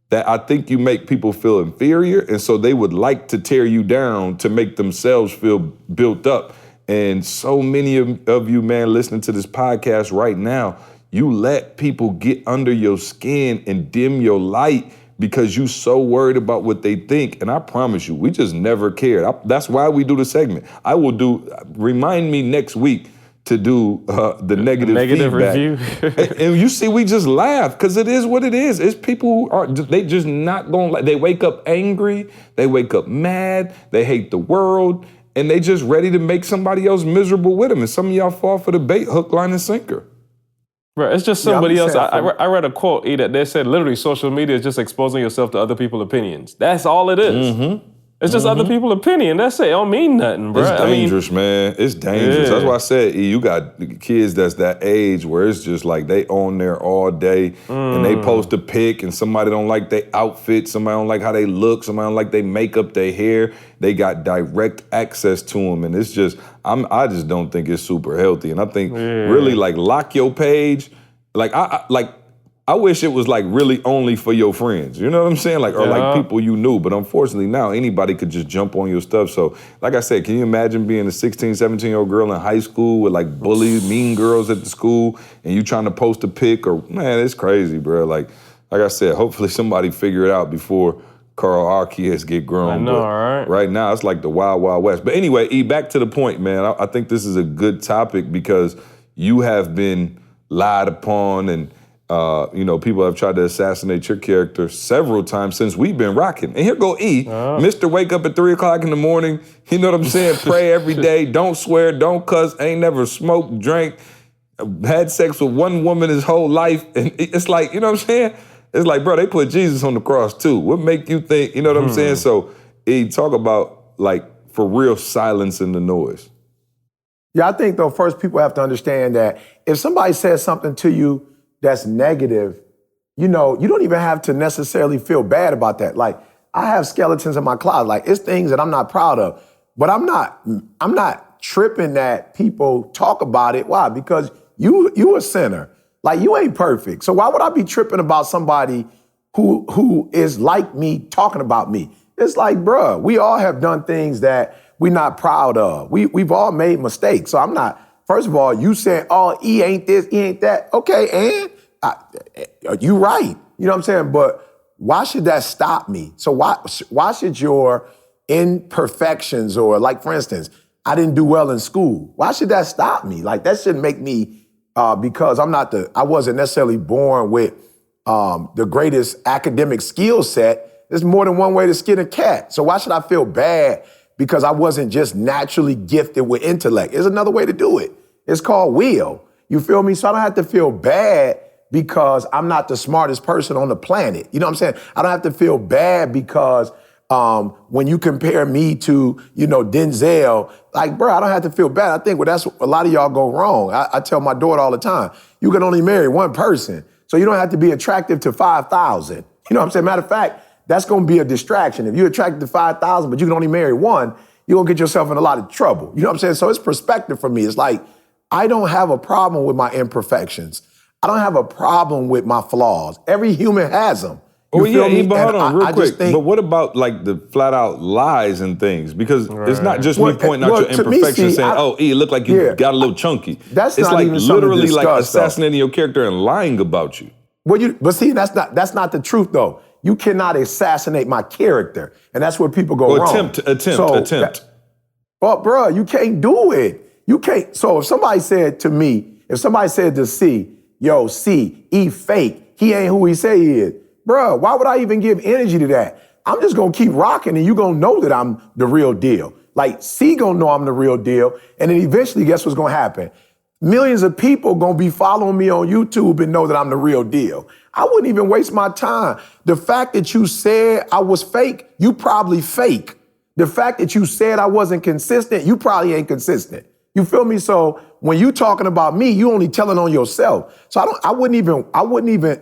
that I think you make people feel inferior, and so they would like to tear you down to make themselves feel built up. And so many of you, man, listening to this podcast right now, you let people get under your skin and dim your light because you so worried about what they think. And I promise you, we just never cared. That's why we do the segment. Remind me next week to do the negative feedback. Review. and you see, we just laugh because it is what it is. It's people they just not going they wake up angry, they wake up mad, they hate the world, and they just ready to make somebody else miserable with them. And some of y'all fall for the bait, hook, line, and sinker. Right, it's just somebody else. I read a quote that they said literally social media is just exposing yourself to other people's opinions. That's all it is. Mm-hmm. It's just other people's opinion. That's it. It don't mean nothing, bro. It's dangerous, man. It's dangerous. Yeah. That's why I said, you got kids that's that age where it's just like they on there all day and they post a pic and somebody don't like their outfit, somebody don't like how they look, somebody don't like their makeup, their hair. They got direct access to them, and it's just, I just don't think it's super healthy. And I think really like lock your page. Like I wish it was like really only for your friends, you know what I'm saying? Like, or like people you knew, but unfortunately now anybody could just jump on your stuff. So like I said, can you imagine being a 16, 17-year-old girl in high school with like bullies, mean girls at the school, and you trying to post a pic man, it's crazy, bro. Like I said, hopefully somebody figure it out before our kids get grown. I know, right? Right now it's like the wild, wild west. But anyway, E, back to the point, man. I think this is a good topic because you have been lied upon and people have tried to assassinate your character several times since we've been rocking. And here go E, Mr. Wake up at 3 o'clock in the morning, you know what I'm saying? Pray every day, don't swear, don't cuss, ain't never smoked, drank, had sex with one woman his whole life. And it's like, you know what I'm saying? It's like, bro, they put Jesus on the cross too. What make you think, you know what I'm saying? So E, talk about like for real silence in the noise? Yeah, I think though first people have to understand that if somebody says something to you that's negative, you know, you don't even have to necessarily feel bad about that. Like I have skeletons in my closet. Like it's things that I'm not proud of, but I'm not tripping that people talk about it. Why? Because you a sinner. Like you ain't perfect. So why would I be tripping about somebody who is like me talking about me? It's like, bruh, we all have done things that we're not proud of. We've all made mistakes. So I'm not, first of all, you saying, oh, E ain't this, E ain't that. Okay, and you right. You know what I'm saying? But why should that stop me? So why should your imperfections, or like, for instance, I didn't do well in school. Why should that stop me? Like that shouldn't make me, because I wasn't necessarily born with the greatest academic skill set. There's more than one way to skin a cat. So why should I feel bad because I wasn't just naturally gifted with intellect? There's another way to do it. It's called will. You feel me? So I don't have to feel bad because I'm not the smartest person on the planet. You know what I'm saying? I don't have to feel bad because when you compare me to, Denzel, like, bro, I don't have to feel bad. I think that's a lot of y'all go wrong. I tell my daughter all the time, you can only marry one person. So you don't have to be attractive to 5,000. You know what I'm saying? Matter of fact, that's going to be a distraction. If you're attracted to 5,000, but you can only marry one, you're going to get yourself in a lot of trouble. You know what I'm saying? So it's perspective for me. It's like, I don't have a problem with my imperfections. I don't have a problem with my flaws. Every human has them. Oh yeah, but hold on, real quick. But what about like the flat out lies and things? Because it's not just me pointing out your imperfections, saying, "Oh, E, it looked like you got a little chunky." That's it's not like even literally discuss, like assassinating your character and lying about you. But see, that's not the truth though. You cannot assassinate my character, and that's where people go wrong. Attempt. Well, bro, you can't do it. You can't. So if somebody said to C, yo, C, E fake, he ain't who he say he is. Bruh, why would I even give energy to that? I'm just gonna keep rocking and you gonna know that I'm the real deal. Like C gonna know I'm the real deal. And then eventually, guess what's gonna happen? Millions of people gonna be following me on YouTube and know that I'm the real deal. I wouldn't even waste my time. The fact that you said I was fake, you probably fake. The fact that you said I wasn't consistent, you probably ain't consistent. You feel me? So when you talking about me, you only telling on yourself. So I wouldn't even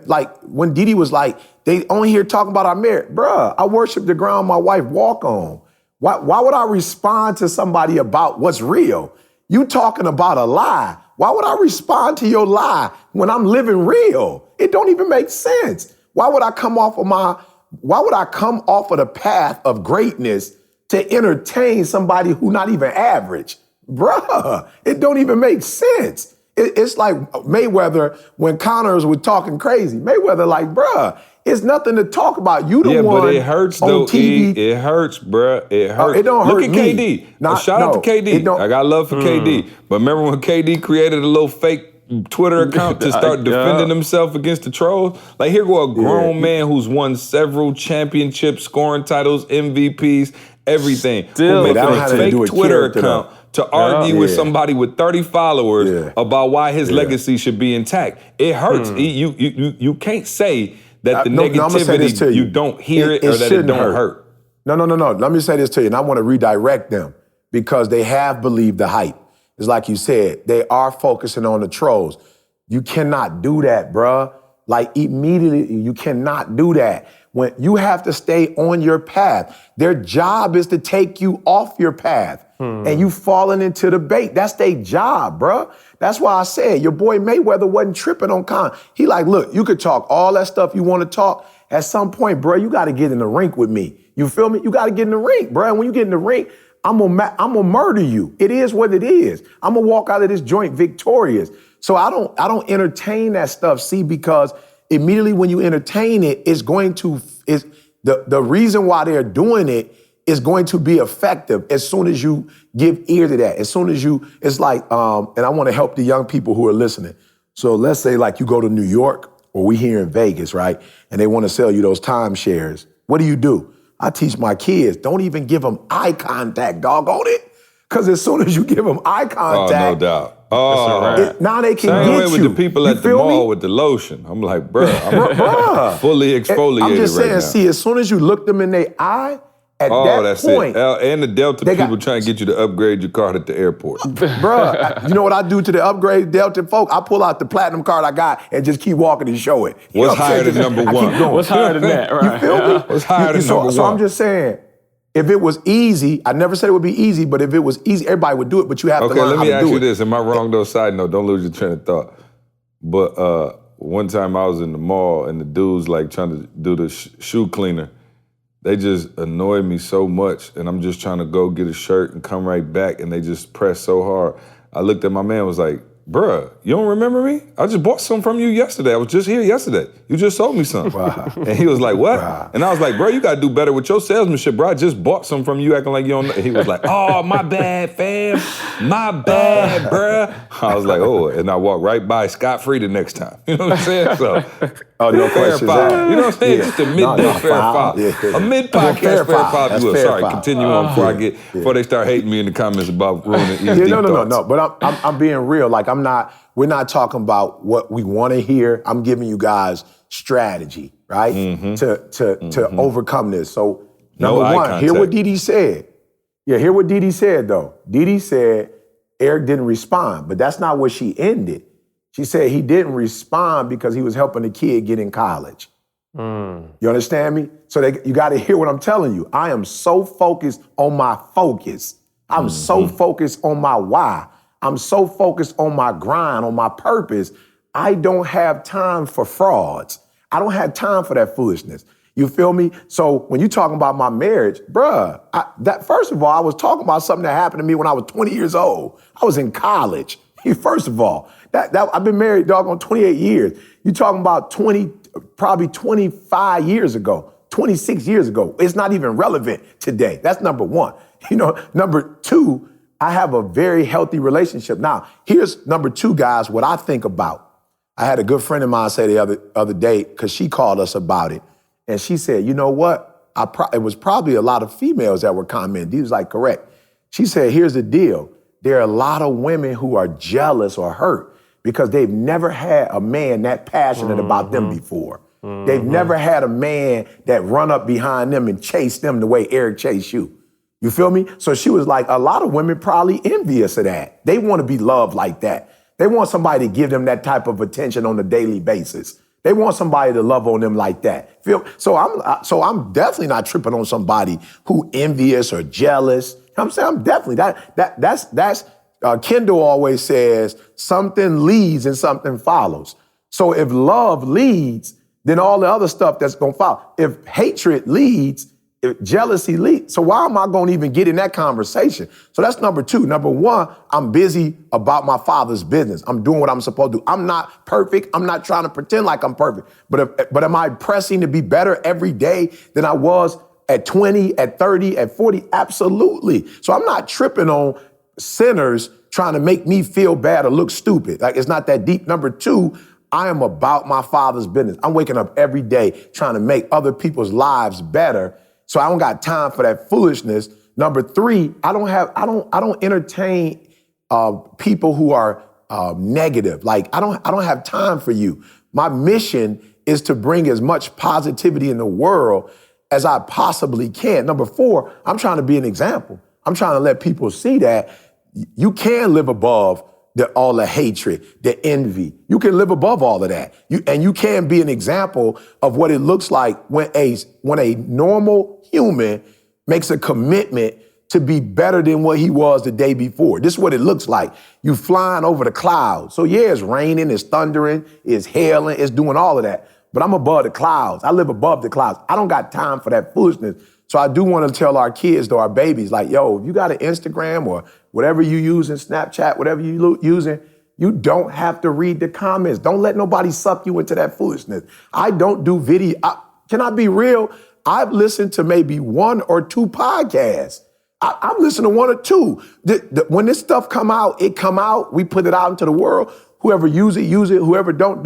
like when Didi was like, they only here talking about our marriage. Bruh, I worship the ground my wife walk on. Why would I respond to somebody about what's real? You talking about a lie. Why would I respond to your lie when I'm living real? It don't even make sense. Why would I come off of the path of greatness to entertain somebody who not even average? Bruh, it don't even make sense. It's like Mayweather when Conkers was talking crazy. Mayweather like, bruh, it's nothing to talk about. You the one but it hurts on though, TV. It hurts, bruh. It hurts. It don't hurt Look at me. KD. Shout out to KD. I got love for KD. But remember when KD created a little fake Twitter account to start defending himself against the trolls? Like here go a grown man who's won several championships, scoring titles, MVPs, everything. Still, who makes that a had to fake do with Twitter character, account though. to argue with somebody with 30 followers about why his legacy should be intact. It hurts. You can't say that the negativity, you don't hear it or that it don't hurt. No. Let me say this to you, and I want to redirect them because they have believed the hype. It's like you said, they are focusing on the trolls. You cannot do that, bruh. Like immediately, you cannot do that. When you have to stay on your path. Their job is to take you off your path. And you falling into the bait. That's their job, bruh. That's why I said your boy Mayweather wasn't tripping on Con. He like, look, you could talk all that stuff you want to talk. At some point, bruh, you got to get in the rink with me. You feel me? You got to get in the rink, bruh. And when you get in the rink, I'm gonna murder you. It is what it is. I'm gonna walk out of this joint victorious. So I don't entertain that stuff, see, because immediately when you entertain it, the reason why they're doing it is going to be effective as soon as you give ear to that. As soon as it's like, and I want to help the young people who are listening. So let's say like you go to New York or we here in Vegas, right? And they want to sell you those timeshares. What do? I teach my kids, don't even give them eye contact, doggone it. Because as soon as you give them eye contact. Oh, no doubt. Now they can Same get way you. with the people You at the feel mall me? with the lotion. I'm like, bruh, I'm fully exfoliated I'm just saying, right now. see, as soon as you look them in their eye At that point, And the Delta people trying to get you to upgrade your card at the airport. Bruh, you know what I do to the upgrade Delta folk? I pull out the platinum card I got and just keep walking and show it. What's higher than number one? What's higher than that, right? You feel me? What's higher than number one? So I'm just saying, if it was easy, I never said it would be easy, but if it was easy, everybody would do it, but you have to learn how to do it. Okay, let me ask you this. Am I wrong though? Side note, don't lose your train of thought. But one time I was in the mall and the dudes like trying to do the shoe cleaner. They just annoy me so much, and I'm just trying to go get a shirt and come right back, and they just press so hard. I looked at my man and was like, bruh, you don't remember me? I just bought some from you yesterday. I was just here yesterday. You just sold me some. Wow. And he was like, what? Wow. And I was like, bro, you gotta do better with your salesmanship, bro. I just bought some from you acting like you don't know. He was like, oh, my bad, fam. My bad, bruh. I was like, oh, and I walked right by scot-free the next time. You know what I'm saying? So, no questions you know what I'm saying? Just a midday fair foul. A mid-podcast fair foul. Sorry, continue on before they start hating me in the comments about ruining thoughts. No. But I'm being real. Like we're not talking about what we want to hear. I'm giving you guys strategy, right? To overcome this. So number one, hear what Didi said. Yeah, hear what Didi said though. Didi said Eric didn't respond, but that's not where she ended. She said he didn't respond because he was helping the kid get in college. You understand me? So you got to hear what I'm telling you. I am so focused on my focus. I'm so focused on my why. I'm so focused on my grind, on my purpose. I don't have time for frauds. I don't have time for that foolishness. You feel me? So when you talking about my marriage, bruh, first of all, I was talking about something that happened to me when I was 20 years old. I was in college. First of all, I've been married, doggone 28 years. You talking about probably 25 years ago, 26 years ago. It's not even relevant today. That's number one. Number two, I have a very healthy relationship. Now, here's number two, guys, what I think about. I had a good friend of mine say the other day, because she called us about it, and she said, you know what? It was probably a lot of females that were commenting. He was like, correct. She said, here's the deal. There are a lot of women who are jealous or hurt because they've never had a man that passionate about them before. They've never had a man that run up behind them and chase them the way Eric chased you. You feel me? So she was like, a lot of women probably envious of that. They want to be loved like that. They want somebody to give them that type of attention on a daily basis. They want somebody to love on them like that. So I'm definitely not tripping on somebody who envious or jealous. You know what I'm saying? I'm definitely that's Kendall always says something leads and something follows. So if love leads, then all the other stuff that's gonna follow. If hatred leads, if jealousy leads, so why am I gonna even get in that conversation? So that's number two. Number one, I'm busy about my Father's business. I'm doing what I'm supposed to do. I'm not perfect. I'm not trying to pretend like I'm perfect. But am I pressing to be better every day than I was at 20, at 30, at 40? Absolutely. So I'm not tripping on sinners trying to make me feel bad or look stupid. Like, it's not that deep. Number two, I am about my Father's business. I'm waking up every day trying to make other people's lives better. So I don't got time for that foolishness. Number three, I don't entertain people who are negative. Like, I don't have time for you. My mission is to bring as much positivity in the world as I possibly can. Number four, I'm trying to be an example. I'm trying to let people see that you can live above all the hatred, the envy. You can live above all of that. You can be an example of what it looks like when a normal human makes a commitment to be better than what he was the day before. This is what it looks like. You flying over the clouds. So yeah, it's raining, it's thundering, it's hailing, it's doing all of that. But I'm above the clouds. I live above the clouds. I don't got time for that foolishness. So I do want to tell our kids, though, our babies, like, yo, if you got an Instagram or whatever you using, Snapchat, whatever you using, you don't have to read the comments. Don't let nobody suck you into that foolishness. I don't do video. Can I be real? I've listened to maybe one or two podcasts. I'm listening to one or two. When this stuff come out, we put it out into the world. Whoever use it, whoever don't.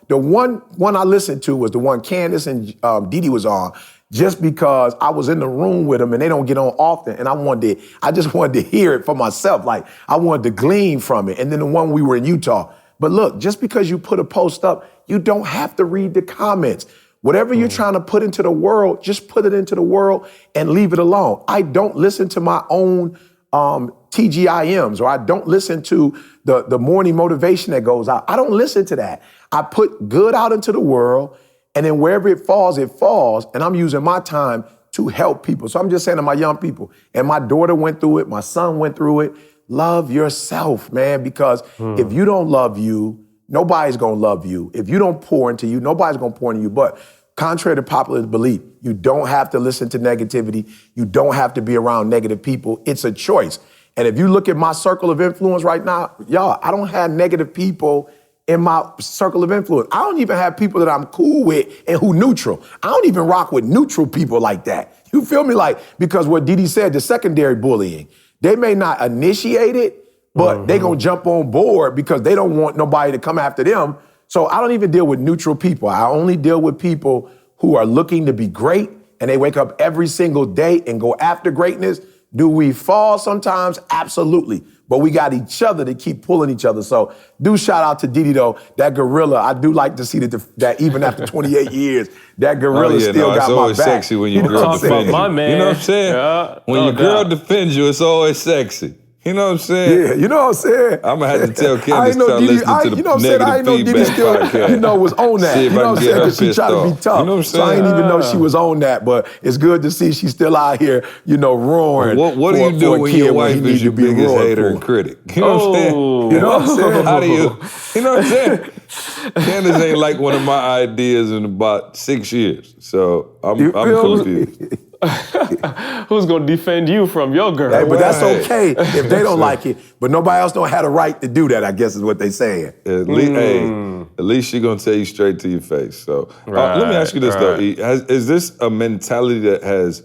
The one I listened to was the one Candace and Didi was on, just because I was in the room with them and they don't get on often, and I just wanted to hear it for myself. Like, I wanted to glean from it. And then the one we were in Utah. But look, just because you put a post up, you don't have to read the comments. Whatever you're trying to put into the world, just put it into the world and leave it alone. I don't listen to my own TGIMs, or I don't listen to the morning motivation that goes out. I don't listen to that. I put good out into the world, and then wherever it falls, and I'm using my time to help people. So I'm just saying to my young people, and my daughter went through it, my son went through it, love yourself, man, because if you don't love you, nobody's gonna love you. If you don't pour into you, nobody's gonna pour into you. But contrary to popular belief, you don't have to listen to negativity. You don't have to be around negative people. It's a choice. And if you look at my circle of influence right now, y'all, I don't have negative people in my circle of influence. I don't even have people that I'm cool with and who neutral. I don't even rock with neutral people like that. You feel me? Like, because what Didi said, the secondary bullying, they may not initiate it, but they gonna jump on board because they don't want nobody to come after them. So I don't even deal with neutral people. I only deal with people who are looking to be great, and they wake up every single day and go after greatness. Do we fall sometimes? Absolutely. But we got each other to keep pulling each other. So do shout out to Didi though, that gorilla. I do like to see that even after 28 years, that gorilla still got my back. It's always sexy when your girl defends you. My man. You know what I'm saying? Yeah, when your girl defends you, it's always sexy. You know what I'm saying? Yeah, you know what I'm saying? I'm gonna have to tell Candace to start listening to the you know what I'm saying? I ain't know negative Didi feedback still, podcast. you know, was on that. See if You I know can what I'm get saying? her Because she pissed tried to be off. tough. You know what I'm So I saying? ain't even know she was on that, but it's good to see she's still out here, you know, roaring. What do you do when your wife is your biggest hater and critic? You know what I'm saying? You know what I'm saying? How do you know what I'm saying? Candace ain't like one of my ideas in about 6 years. So I'm confused. Who's gonna defend you from your girl? Hey, but that's okay if they don't like it. But nobody else don't have the right to do that, I guess is what they saying. At least she gonna tell you straight to your face. So let me ask you this though, E. Is this a mentality that has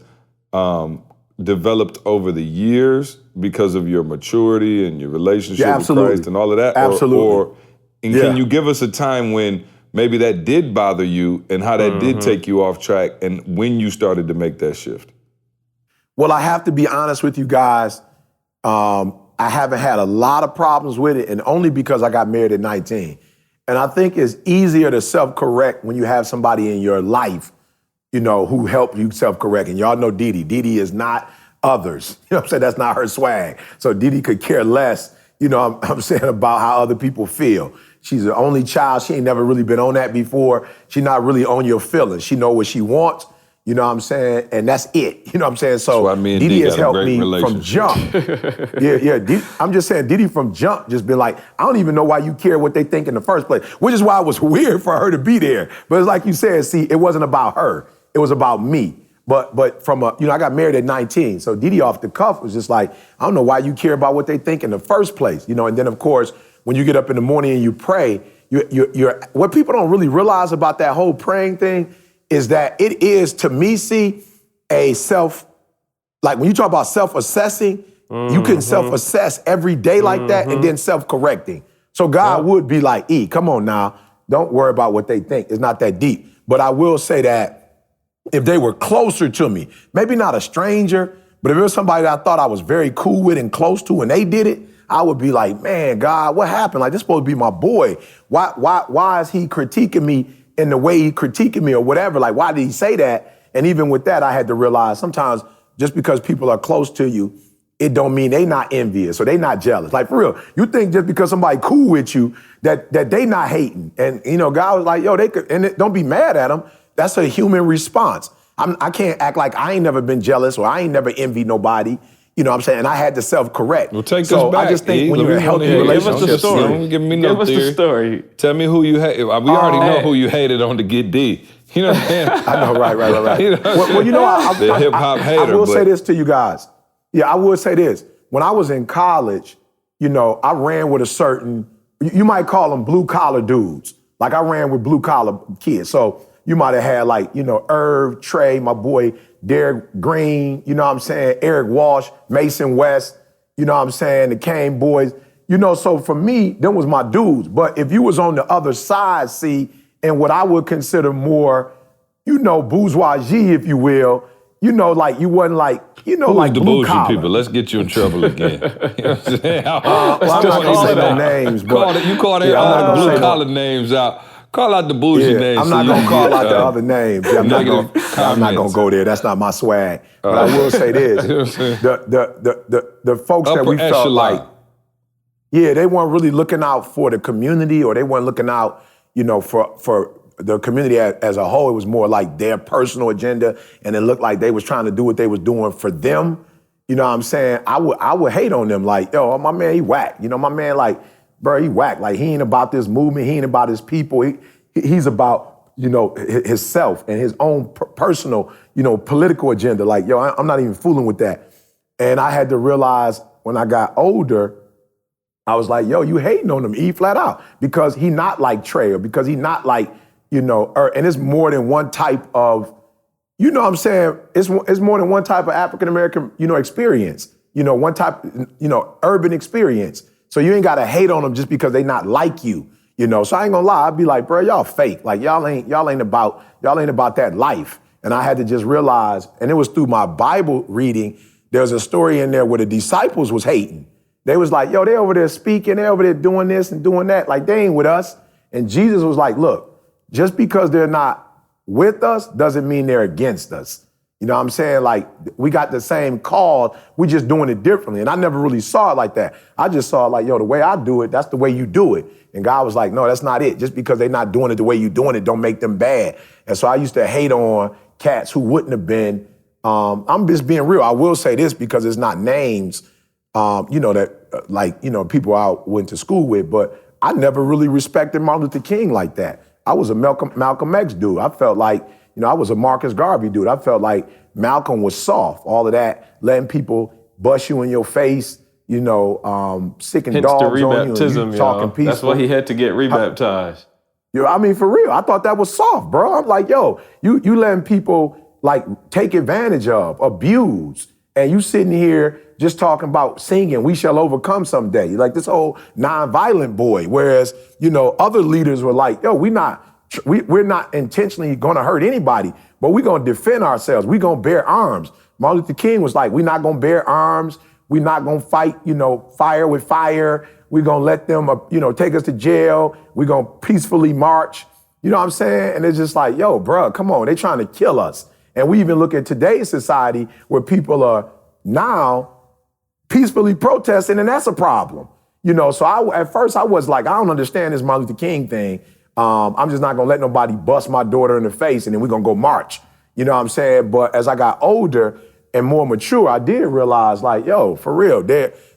developed over the years because of your maturity and your relationship with Christ and all of that? Absolutely. Can you give us a time when maybe that did bother you and how that did take you off track and when you started to make that shift? Well, I have to be honest with you guys. I haven't had a lot of problems with it, and only because I got married at 19. And I think it's easier to self-correct when you have somebody in your life, you know, who help you self-correct. And y'all know Didi. Didi is not others. You know what I'm saying? That's not her swag. So Didi could care less, you know, I'm saying, about how other people feel. She's the only child. She ain't never really been on that before. She's not really on your feelings. She know what she wants, you know what I'm saying? And that's it, you know what I'm saying? So Didi has helped me from jump. I'm just saying, Didi from jump just been like, I don't even know why you care what they think in the first place, which is why it was weird for her to be there. But it's like you said, see, it wasn't about her. It was about me. But from I got married at 19. So Didi off the cuff was just like, I don't know why you care about what they think in the first place, you know? And then of course, when you get up in the morning and you pray, you're what people don't really realize about that whole praying thing is that it is, to me, a like when you talk about self-assessing, you can self-assess every day like that and then self-correcting. So God would be like, E, come on now, don't worry about what they think. It's not that deep. But I will say that if they were closer to me, maybe not a stranger, but if it was somebody that I thought I was very cool with and close to and they did it, I would be like, man, God, what happened? Like, this supposed to be my boy. Why is he critiquing me in the way he critiquing me or whatever? Like, why did he say that? And even with that, I had to realize sometimes just because people are close to you, it don't mean they not envious or they not jealous. Like, for real, you think just because somebody cool with you that they not hating. And, you know, God was like, yo, they could, and don't be mad at them. That's a human response. I can't act like I ain't never been jealous or I ain't never envied nobody. You know what I'm saying? And I had to self-correct. Well, take so us back. I just think when you're in a healthy relationship. Give us the story. Give me Give us the story. Tell me who you hate. We already know who you hated on to get D. You know what I'm saying? I know, right. You know well, you know, the hip-hop hater. I will say this to you guys. Yeah, I would say this. When I was in college, you know, I ran with a certain, you might call them blue-collar dudes. Like I ran with blue-collar kids. So you might have had like, you know, Irv, Trey, my boy, Derek Green, you know what I'm saying, Eric Walsh, Mason West, you know what I'm saying, the Kane boys. You know, so for me, them was my dudes. But if you was on the other side, see, and what I would consider more, you know, bourgeoisie, if you will, you know, like you wasn't like, you know, like the blue bougie collar. people? Let's get you in trouble again. You know what I'm saying? Well, I'm not gonna say no names, but you call their blue collar names out. Call out the bougie names. I'm not so gonna call get, out the other names. Yeah, I'm not gonna go there. That's not my swag. But I will say this: the folks upper that we felt echelon. like, they weren't really looking out for the community, or they weren't looking out, for the community as a whole. It was more like their personal agenda, and it looked like they was trying to do what they was doing for them. You know what I'm saying? I would hate on them like, yo, my man, he whack. My man, like, bro, he whack. Like, he ain't about this movement. He ain't about his people. He's about, himself and his own personal, political agenda. Like, yo, I'm not even fooling with that. And I had to realize when I got older, I was like, yo, you hating on him, E, flat out. Because he not like Trey, or because he not like, and it's more than one type of, you know what I'm saying? It's more than one type of African-American, experience. One type, urban experience. So you ain't gotta hate on them just because they not like you. So I ain't gonna lie, I'd be like, bro, y'all fake. Like y'all ain't about that life. And I had to just realize, and it was through my Bible reading, there's a story in there where the disciples was hating. They was like, yo, they over there speaking, they over there doing this and doing that. Like, they ain't with us. And Jesus was like, look, just because they're not with us doesn't mean they're against us. You know what I'm saying? Like, we got the same call, we just doing it differently. And I never really saw it like that. I just saw it like, yo, the way I do it, that's the way you do it. And God was like, no, that's not it. Just because they're not doing it the way you doing it don't make them bad. And so I used to hate on cats who wouldn't have been, I'm just being real. I will say this because it's not names, people I went to school with, but I never really respected Martin Luther King like that. I was a Malcolm X dude. I felt like, I was a Marcus Garvey dude. I felt like Malcolm was soft. All of that, letting people bust you in your face, sicking dogs on you, talking peaceful. That's why he had to get rebaptized. For real, I thought that was soft, bro. I'm like, yo, you letting people like take advantage of, abuse, and you sitting here just talking about singing, we shall overcome someday. Like this whole nonviolent boy. Whereas, other leaders were like, yo, we're not intentionally gonna hurt anybody, but we're gonna defend ourselves. We're gonna bear arms. Martin Luther King was like, we're not gonna bear arms. We're not gonna fight, fire with fire. We're gonna let them, take us to jail. We're gonna peacefully march. You know what I'm saying? And it's just like, yo, bro, come on, they trying to kill us. And we even look at today's society where people are now peacefully protesting, and that's a problem. So at first I was like, I don't understand this Martin Luther King thing. I'm just not gonna let nobody bust my daughter in the face and then we're gonna go march. You know what I'm saying? But as I got older and more mature, I did realize, like, yo, for real,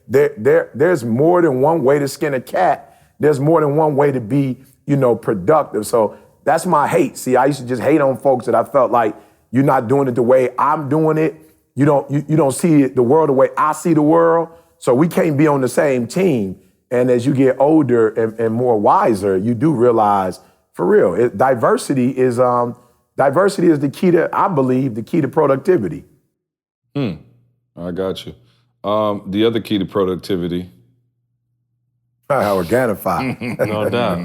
there's more than one way to skin a cat. There's more than one way to be, productive. So that's my hate. See, I used to just hate on folks that I felt like, you're not doing it the way I'm doing it. You don't see the world the way I see the world. So we can't be on the same team. And as you get older and more wiser, you do realize, for real, diversity is the key to, I believe, the key to productivity. I got you. The other key to productivity. Organifi. No doubt.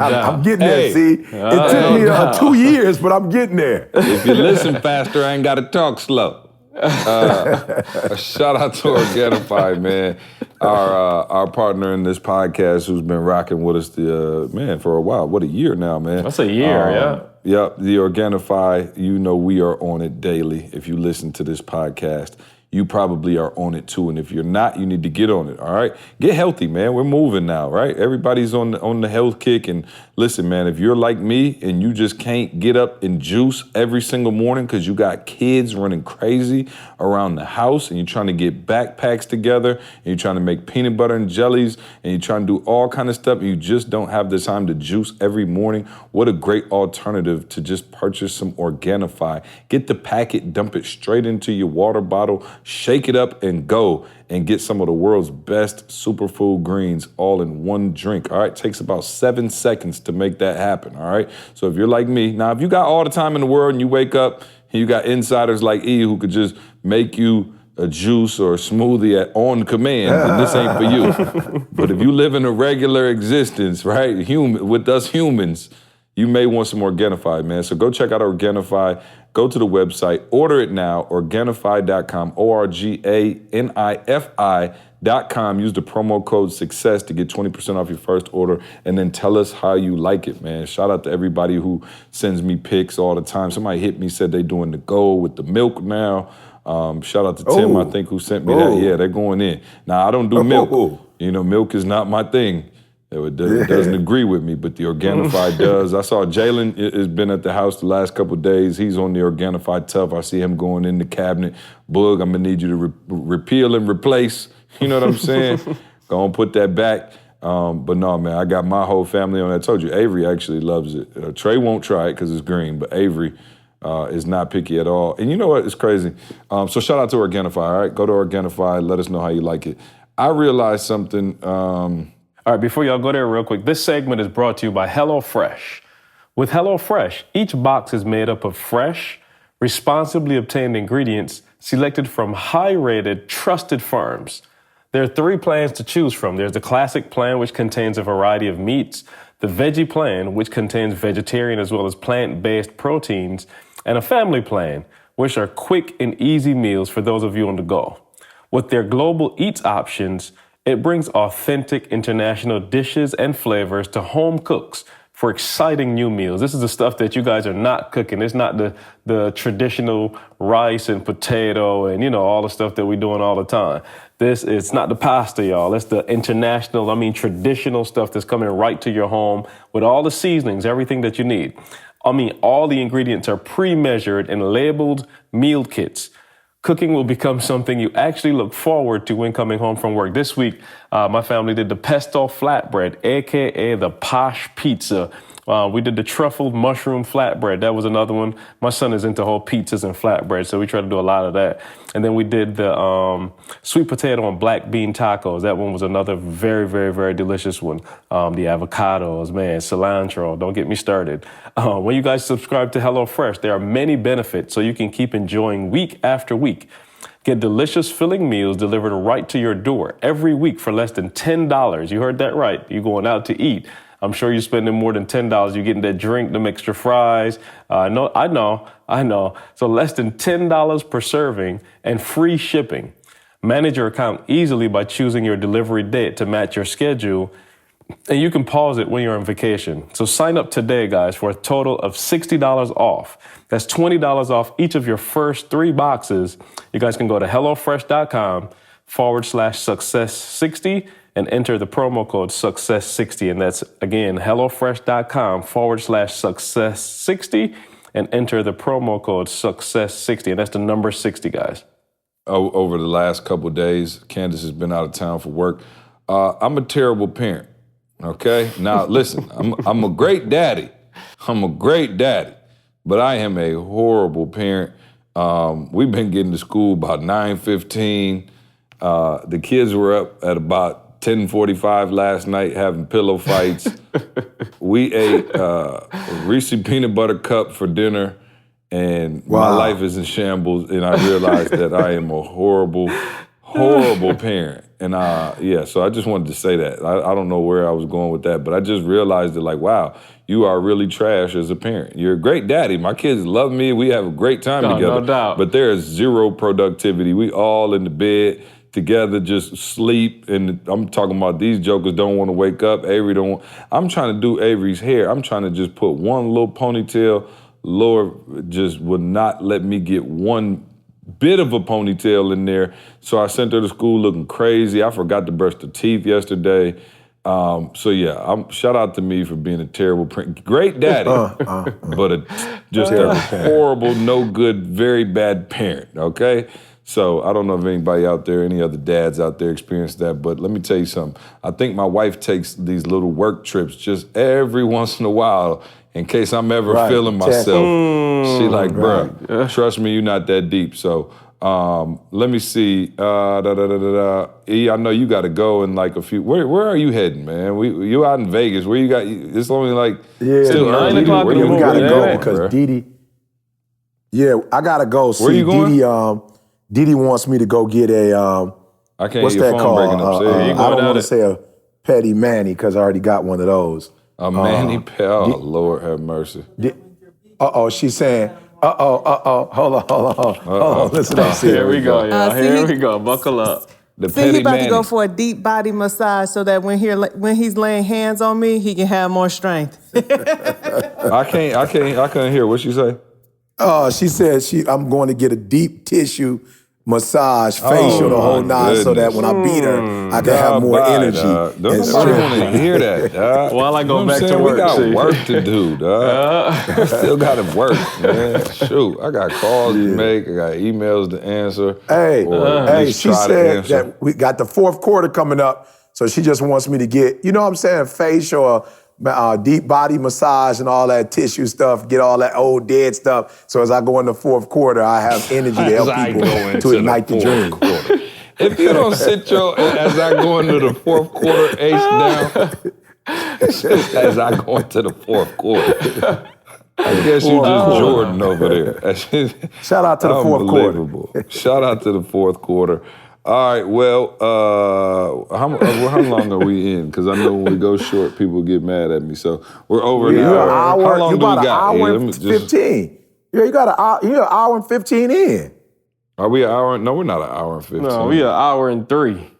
I'm getting there, see? It took me 2 years, but I'm getting there. If you listen faster, I ain't got to talk slow. A shout out to Organifi, man. Our partner in this podcast who's been rocking with us for a while. What, a year now, man. That's a year, yeah. Yep, the Organifi, we are on it daily. If you listen to this podcast, you probably are on it too. And if you're not, you need to get on it, all right? Get healthy, man. We're moving now, right? Everybody's on the health kick. And listen, man, if you're like me and you just can't get up and juice every single morning because you got kids running crazy around the house and you're trying to get backpacks together and you're trying to make peanut butter and jellies and you're trying to do all kind of stuff and you just don't have the time to juice every morning, what a great alternative to just purchase some Organifi. Get the packet, dump it straight into your water bottle, shake it up and go and get some of the world's best superfood greens all in one drink, all right? Takes about 7 seconds to make that happen, all right? So if you're like me, now if you got all the time in the world and you wake up and you got insiders like E who could just make you a juice or a smoothie on command, then this ain't for you. But if you live in a regular existence, right, with us humans, you may want some Organifi, man. So go check out Organifi. Go to the website, order it now, Organifi.com, ORGANIFI.com. Use the promo code SUCCESS to get 20% off your first order, and then tell us how you like it, man. Shout out to everybody who sends me pics all the time. Somebody hit me, said they doing the gold with the milk now. Shout out to Tim, I think, who sent me that. Yeah, they're going in. Now, I don't do milk. You know, milk is not my thing. It doesn't agree with me, but the Organifi does. I saw Jalen has been at the house the last couple of days. He's on the Organifi Tough. I see him going in the cabinet. Boog, I'm going to need you to repeal and replace. You know what I'm saying? Go and put that back. But no, man, I got my whole family on that. I told you, Avery actually loves it. Trey won't try it because it's green, but Avery is not picky at all. And you know what? It's crazy. So shout out to Organifi, all right? Go to Organifi. Let us know how you like it. I realized something. All right, before y'all go there real quick, this segment is brought to you by HelloFresh. With HelloFresh, each box is made up of fresh, responsibly obtained ingredients selected from high-rated, trusted firms. There are 3 plans to choose from. There's the classic plan, which contains a variety of meats, the veggie plan, which contains vegetarian as well as plant-based proteins, and a family plan, which are quick and easy meals for those of you on the go. With their global eats options, it brings authentic international dishes and flavors to home cooks for exciting new meals. This is the stuff that you guys are not cooking. It's not the traditional rice and potato and, you know, all the stuff that we're doing all the time. It's not the pasta, y'all. It's the international, traditional stuff that's coming right to your home with all the seasonings, everything that you need. All the ingredients are pre-measured and labeled meal kits. Cooking will become something you actually look forward to when coming home from work. This week, my family did the pesto flatbread, AKA the posh pizza. We did the truffled mushroom flatbread. That was another one. My son is into whole pizzas and flatbread, so we try to do a lot of that. And then we did the sweet potato and black bean tacos. That one was another very, very, very delicious one. The avocados, man, cilantro, don't get me started. When you guys subscribe to HelloFresh, there are many benefits so you can keep enjoying week after week. Get delicious filling meals delivered right to your door every week for less than $10. You heard that right. You're going out to eat. I'm sure you're spending more than $10. You're getting that drink, them extra fries. I know. So less than $10 per serving and free shipping. Manage your account easily by choosing your delivery date to match your schedule. And you can pause it when you're on vacation. So sign up today, guys, for a total of $60 off. That's $20 off each of your first 3 boxes. You guys can go to HelloFresh.com/success60 and enter the promo code SUCCESS60. And that's, again, HelloFresh.com/success60 and enter the promo code SUCCESS60. And that's the number 60, guys. Over the last couple of days, Candace has been out of town for work. I'm a terrible parent, okay? Now, listen, I'm a great daddy. But I am a horrible parent. We've been getting to school about 9:15. The kids were up at about 10:45 last night having pillow fights. We ate Reese's peanut butter cup for dinner, and my life is in shambles, and I realized that I am a horrible parent. And so I just wanted to say that. I don't know where I was going with that, but I just realized that, like, wow, you are really trash as a parent. You're a great daddy. My kids love me. We have a great time together. No doubt. But there is zero productivity. We all in the bed together, just sleep. And I'm talking about these jokers don't want to wake up. Avery don't want. I'm trying to do Avery's hair. I'm trying to just put one little ponytail. Lord just would not let me get one bit of a ponytail in there. So I sent her to school looking crazy. I forgot to brush the teeth yesterday. Shout out to me for being a terrible parent. Great daddy, but a horrible, no good, very bad parent, okay? So I don't know if anybody out there, any other dads out there experienced that, but let me tell you something. I think my wife takes these little work trips just every once in a while in case I'm ever feeling myself. She like, bruh, trust me, you're not that deep. So let me see. E, I know you got to go in like a few. Where are you heading, man? You out in Vegas? Where you got? It's only like still 9 o'clock in the morning. We gotta go because Didi. Yeah, I gotta go. See, where you going? Didi wants me to go get a. I can't what's hear your that phone called? breaking up. I don't want to say a petty Manny because I already got one of those. A Manny Pal. Oh, Lord have mercy. She's saying, hold on. Listen up, see. Here we go, y'all. see, Here we go. Buckle up. The See, he petty about Manny. to go for a deep body massage so that when he's laying hands on me, he can have more strength. I couldn't hear. What'd she say? She said I'm going to get a deep tissue massage, facial, the whole nine, so that when I beat her, I can have more energy. Don't and nobody strength. want to hear that, dog. While I go You know what back I'm to saying? work, We got see. work to do, dog. I still got to work, man. Shoot, I got calls to make. I got emails to answer. Hey, she try to said answer. that we got the fourth quarter coming up, so she just wants me to get, you know what I'm saying, facial, deep body massage and all that tissue stuff, get all that old dead stuff. So as I go in the fourth quarter, I have energy to help people to ignite the dream. Quarter. If you don't sit as I go into the fourth quarter, ace down, as I go into the fourth quarter. I guess you just Jordan over there. Shout out to the fourth quarter. Unbelievable. Shout out to the fourth quarter. All right, well, how long are we in? Because I know when we go short, people get mad at me. So we're over an hour. How long you do we about an got? hour and 15. Yeah, you're an hour and 15 in. Are we an hour? No, we're not an hour and 15. No, we an hour and 3.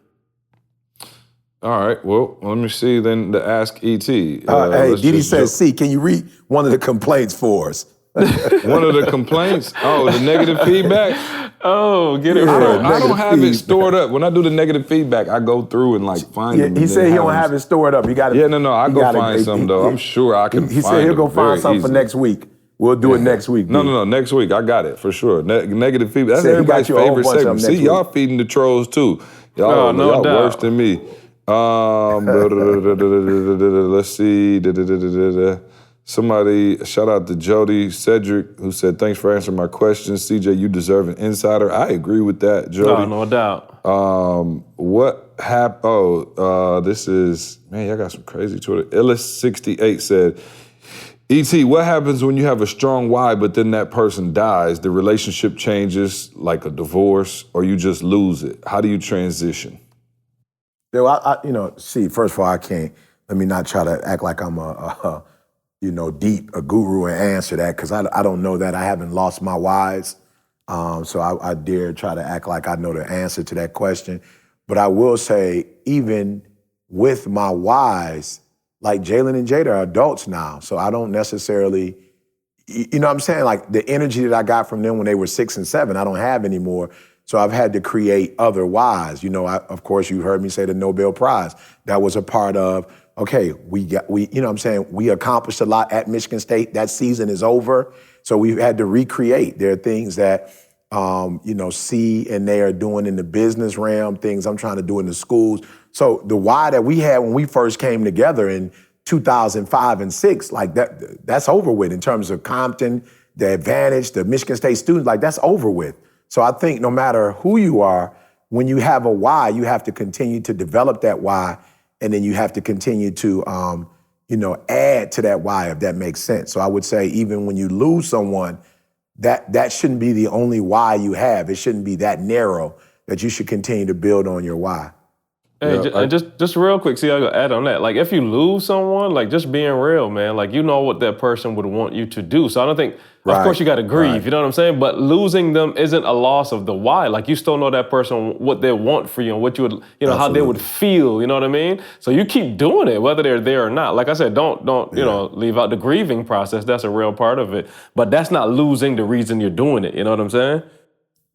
All right, well, let me see then the Ask ET. Hey, Didi says, C, can you read one of the complaints for us? One of the complaints? Oh, the negative feedback? Oh, get it I right. don't have it stored up. When I do the negative feedback, I go through and find them. He said he don't have it stored up. You got Yeah, no, I go find some though. I'm sure I can. He said he'll go find something for next week. We'll do it next week. No, next week. I got it for sure. Negative feedback. That's everybody's you a whole favorite bunch of them segment. next See, y'all week. feeding the trolls too. Y'all, No y'all doubt. worse than me. Let's see. Somebody, shout out to Jody Cedric, who said, thanks for answering my questions. CJ, you deserve an insider. I agree with that, Jody. No doubt. What happened? This is, man, y'all got some crazy Twitter. Illis68 said, E.T., what happens when you have a strong why, but then that person dies? The relationship changes, like a divorce, or you just lose it? How do you transition? First of all, let me not try to act like I'm a guru and answer that, because I don't know that. I haven't lost my whys. So I dare try to act like I know the answer to that question. But I will say, even with my whys, like Jalen and Jada are adults now. So I don't necessarily, you know what I'm saying? Like the energy that I got from them when they were 6 and 7, I don't have anymore. So I've had to create other whys. Of course, you heard me say the Nobel Prize. That was a part of, okay, we accomplished a lot at Michigan State. That season is over. So we've had to recreate. There are things that, C and they are doing in the business realm, things I'm trying to do in the schools. So the why that we had when we first came together in 2005 and 6, like that's over with in terms of Compton, the advantage, the Michigan State students, like that's over with. So I think no matter who you are, when you have a why, you have to continue to develop that why, and then you have to continue to, add to that why, if that makes sense. So I would say even when you lose someone, that shouldn't be the only why you have. It shouldn't be that narrow, that you should continue to build on your why. Hey, just real quick, see, I gotta add on that. Like, if you lose someone, like, just being real, man, like, you know what that person would want you to do. So I don't think, of course, you gotta grieve, you know what I'm saying? But losing them isn't a loss of the why. Like, you still know that person, what they want for you and what you would, how they would feel, you know what I mean? So you keep doing it, whether they're there or not. Like I said, don't leave out the grieving process. That's a real part of it. But that's not losing the reason you're doing it, you know what I'm saying?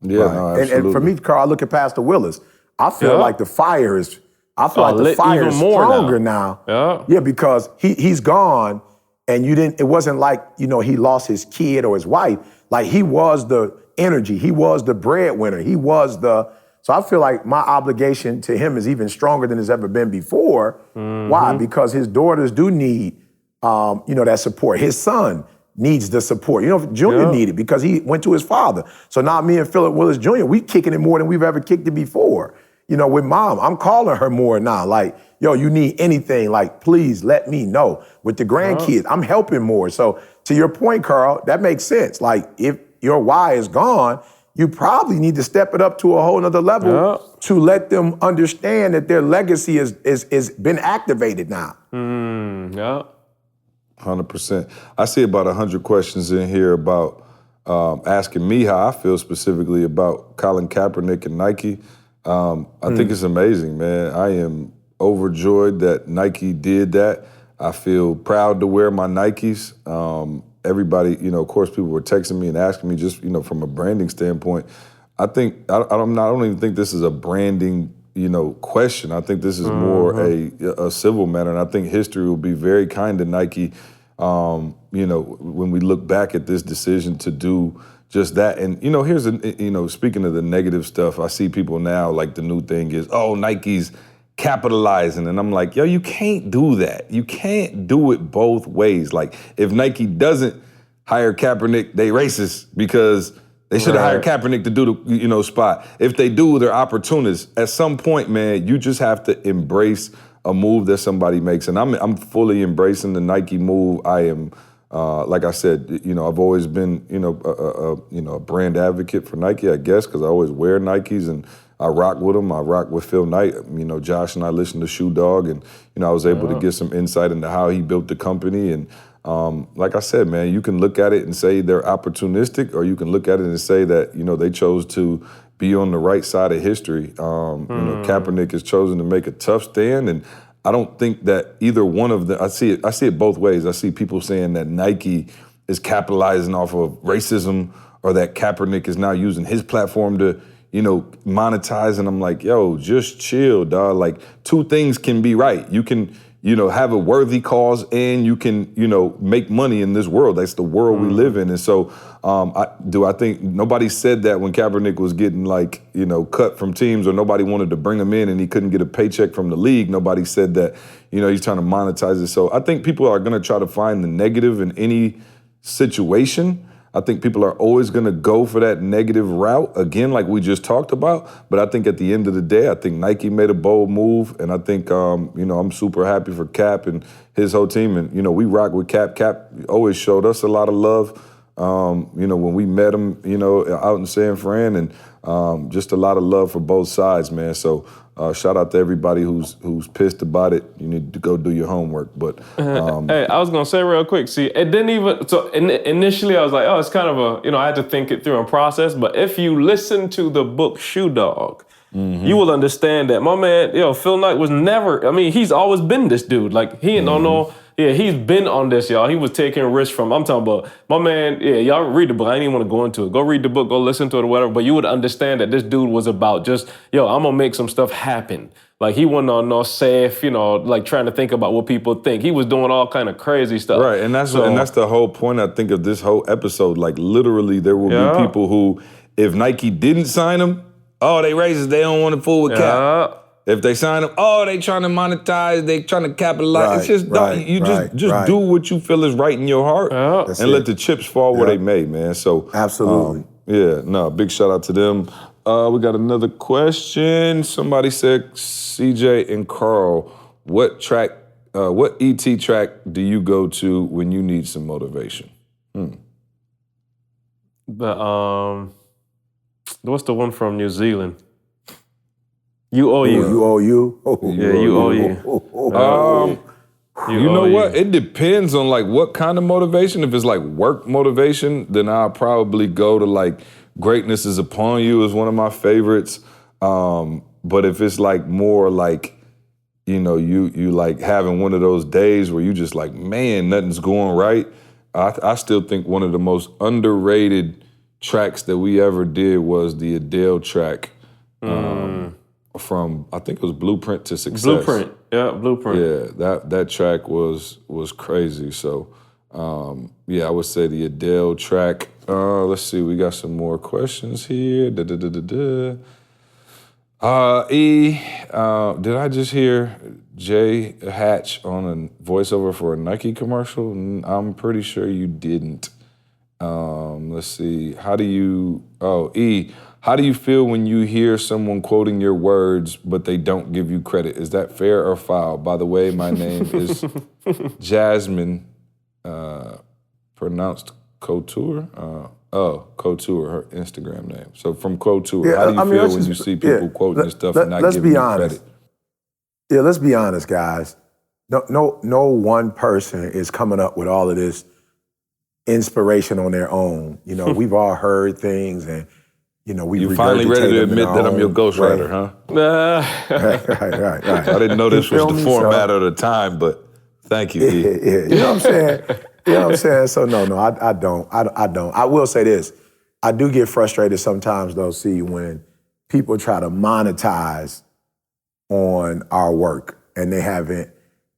Yeah, right. no, absolutely. And for me, Carl, I look at Pastor Willis. I feel like the fire is lit even more stronger now. Yeah, because he's gone, and it wasn't like, he lost his kid or his wife. Like, he was the energy. He was the breadwinner. So I feel like my obligation to him is even stronger than it's ever been before. Mm-hmm. Why? Because his daughters do need, that support. His son needs the support. Junior needed, because he went to his father. So now me and Philip Willis Jr., we kicking it more than we've ever kicked it before. With mom, I'm calling her more now. Like, yo, you need anything, like, please let me know. With the grandkids, I'm helping more. So to your point, Carl, that makes sense. Like, if your why is gone, you probably need to step it up to a whole nother level to let them understand that their legacy is been activated now. 100%. I see about 100 questions in here about asking me how I feel specifically about Colin Kaepernick and Nike. I think it's amazing, man. I am overjoyed that Nike did that. I feel proud to wear my Nikes. Everybody, of course, people were texting me and asking me just, from a branding standpoint. I don't even think this is a branding, question. I think this is more a civil matter, and I think history will be very kind to Nike, when we look back at this decision to do just that. And, here's, speaking of the negative stuff, I see people now, like the new thing is, oh, Nike's capitalizing. And I'm like, yo, you can't do that. You can't do it both ways. Like, if Nike doesn't hire Kaepernick, they racist because they should have hired Kaepernick to do the, spot. If they do, they're opportunists. At some point, man, you just have to embrace a move that somebody makes. And I'm fully embracing the Nike move. I am, like I said, I've always been, a brand advocate for Nike, I guess, because I always wear Nikes and I rock with them. I rock with Phil Knight. Josh and I listened to Shoe Dog, and, I was able to get some insight into how he built the company. And like I said, man, you can look at it and say they're opportunistic, or you can look at it and say that, they chose to be on the right side of history. Kaepernick has chosen to make a tough stand, and I don't think that either one of them, I see it both ways. I see people saying that Nike is capitalizing off of racism, or that Kaepernick is now using his platform to, monetize. And I'm like, yo, just chill, dog. Like, two things can be right. You can, have a worthy cause, and you can, make money in this world. That's the world we live in. And so I think nobody said that when Kaepernick was getting cut from teams, or nobody wanted to bring him in and he couldn't get a paycheck from the league. Nobody said that, he's trying to monetize it. So I think people are going to try to find the negative in any situation. I think people are always going to go for that negative route, again, like we just talked about. But I think at the end of the day, I think Nike made a bold move. And I think, I'm super happy for Cap and his whole team. And, we rock with Cap. Cap always showed us a lot of love, when we met him, out in San Fran. And just a lot of love for both sides, man. So shout out to everybody who's pissed about it. You need to go do your homework. But hey, I was gonna say real quick. See, it didn't even. So initially, I was like, oh, it's kind of a. I had to think it through and process. But if you listen to the book Shoe Dog, you will understand that my man, Phil Knight was never. I mean, he's always been this dude. Like he don't know. Yeah, he's been on this, y'all. He was taking risks from, I'm talking about, my man, y'all read the book. I didn't even want to go into it. Go read the book, go listen to it or whatever, but you would understand that this dude was about just, I'm going to make some stuff happen. Like, he wasn't on no safe, trying to think about what people think. He was doing all kind of crazy stuff. Right, and that's the whole point, I think, of this whole episode. Like, literally, there will be people who, if Nike didn't sign him, oh, they racist, they don't want to fool with Cap. If they sign them, oh, they trying to monetize, they trying to capitalize. It's just just do what you feel is right in your heart, and let the chips fall where they may, man. So absolutely, big shout out to them. We got another question. Somebody said, CJ and Carl, what ET track do you go to when you need some motivation? What's the one from New Zealand? You owe you. You owe you. You owe you. You know what? It depends on what kind of motivation. If it's work motivation, then I'll probably go to Greatness is Upon You is one of my favorites. But if it's more you having one of those days where you just man, nothing's going right. I still think one of the most underrated tracks that we ever did was the Adele track. From, I think it was Blueprint to Success. Blueprint. Yeah, that track was crazy. So, I would say the Adele track. Let's see, we got some more questions here. Did I just hear Jay Hatch on a voiceover for a Nike commercial? I'm pretty sure you didn't. Let's see, how do you feel when you hear someone quoting your words, but they don't give you credit? Is that fair or foul? By the way, my name is Jasmine, pronounced Couture. Couture, her Instagram name. So from Couture, how do you feel when you see people quoting this stuff and not giving you credit? Yeah, let's be honest, guys. no one person is coming up with all of this inspiration on their own. You know, we've all heard things, and you know, we You finally ready to admit that I'm your ghostwriter, huh? Right. I didn't know this was You the feel me? format of the time, but thank you, E. Yeah. You know what I'm saying? You know what I'm saying? So no, I don't. I will say this. I do get frustrated sometimes, though, see, when people try to monetize on our work and they haven't,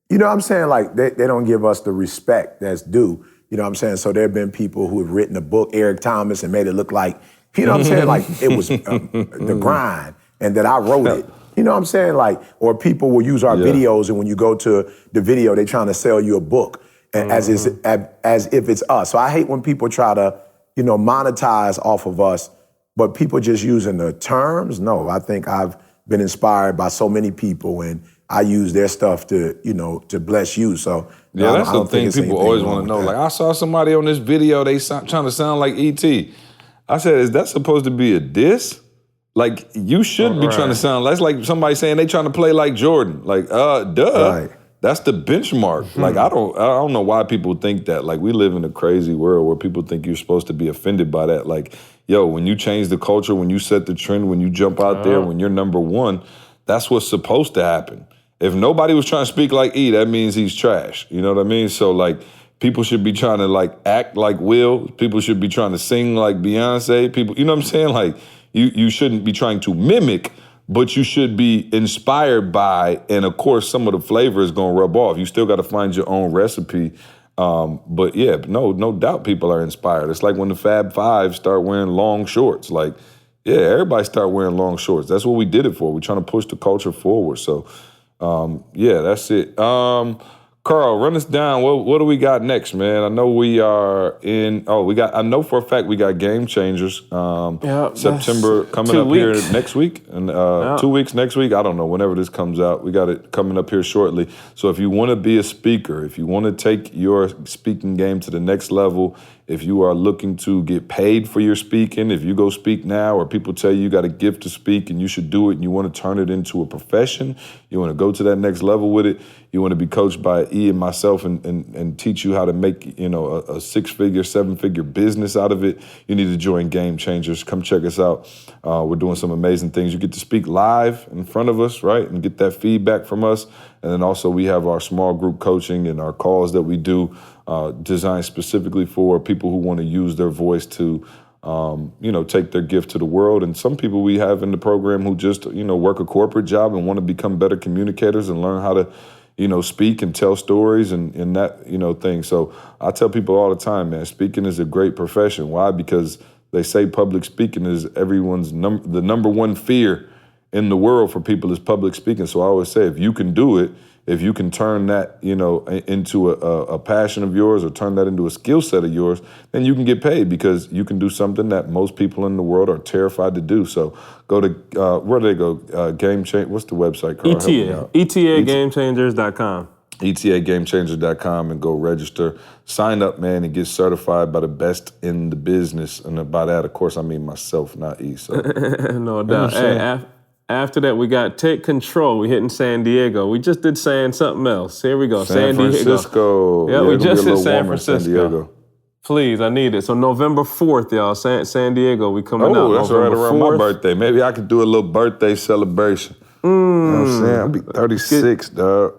you know what I'm saying? Like, they don't give us the respect that's due. You know what I'm saying? So there have been people who have written a book, Eric Thomas, and made it look like, you know what I'm saying? Like, it was the grind and that I wrote it. You know what I'm saying? Like, or people will use our videos, and when you go to the video, they're trying to sell you a book as if it's us. So I hate when people try to, you know, monetize off of us, but people just using the terms. No, I think I've been inspired by so many people, and I use their stuff to, you know, to bless you. So yeah, that's the thing people always want to know. Like, I saw somebody on this video, they trying to sound like E.T. I said, is that supposed to be a diss? Like, you should be trying to sound, that's like somebody saying they trying to play like Jordan. Like, duh. Right. That's the benchmark. Like, I don't know why people think that. Like, we live in a crazy world where people think you're supposed to be offended by that. Like, yo, when you change the culture, when you set the trend, when you jump out there, when you're number one, that's what's supposed to happen. If nobody was trying to speak like E, that means he's trash. You know what I mean? So, like, people should be trying to, like, act like Will. People should be trying to sing like Beyonce. People, you know what I'm saying? Like, you shouldn't be trying to mimic, but you should be inspired by, and of course, some of the flavor is gonna rub off. You still gotta find your own recipe. But yeah, no doubt people are inspired. It's like when the Fab Five start wearing long shorts. Like, yeah, everybody start wearing long shorts. That's what we did it for. We're trying to push the culture forward. So, yeah, that's it. Carl, run us down. What do we got next, man? I know we are in. I know for a fact we got Game Changers. September coming up here next week, and 2 weeks next week. I don't know, whenever this comes out. We got it coming up here shortly. So if you want to be a speaker, if you want to take your speaking game to the next level, if you are looking to get paid for your speaking, if you go speak now, or people tell you got a gift to speak and you should do it, and you want to turn it into a profession, you want to go to that next level with it, you want to be coached by E and myself and teach you how to make, you know, a 6-figure, 7-figure business out of it, you need to join Game Changers. Come check us out. We're doing some amazing things. You get to speak live in front of us, right, and get that feedback from us. And then also we have our small group coaching and our calls that we do designed specifically for people who want to use their voice to, you know, take their gift to the world. And some people we have in the program who just, you know, work a corporate job and want to become better communicators and learn how to, you know, speak and tell stories and that, you know, thing. So I tell people all the time, man, speaking is a great profession. Why? Because they say public speaking is everyone's the number one fear in the world for people is public speaking. So I always say, if you can do it, if you can turn that, you know, into a passion of yours or turn that into a skill set of yours, then you can get paid because you can do something that most people in the world are terrified to do. So go to, where do they go? Game Change. What's the website, Carl? ETAGamechangers.com. ETAGamechangers.com and go register. Sign up, man, and get certified by the best in the business. And by that, of course, I mean myself, not E. So. No doubt. Hey, after that, we got Take Control. We hitting San Diego. We just did something else. Here we go. San Francisco. Yeah, we just hit San Francisco. Francisco. San Diego. Please, I need it. So November 4th, y'all, San Diego, we coming out. Oh, that's November right around 4th. my birthday. Maybe I could do a little birthday celebration. You know what I'm saying? I'll be 36, dog.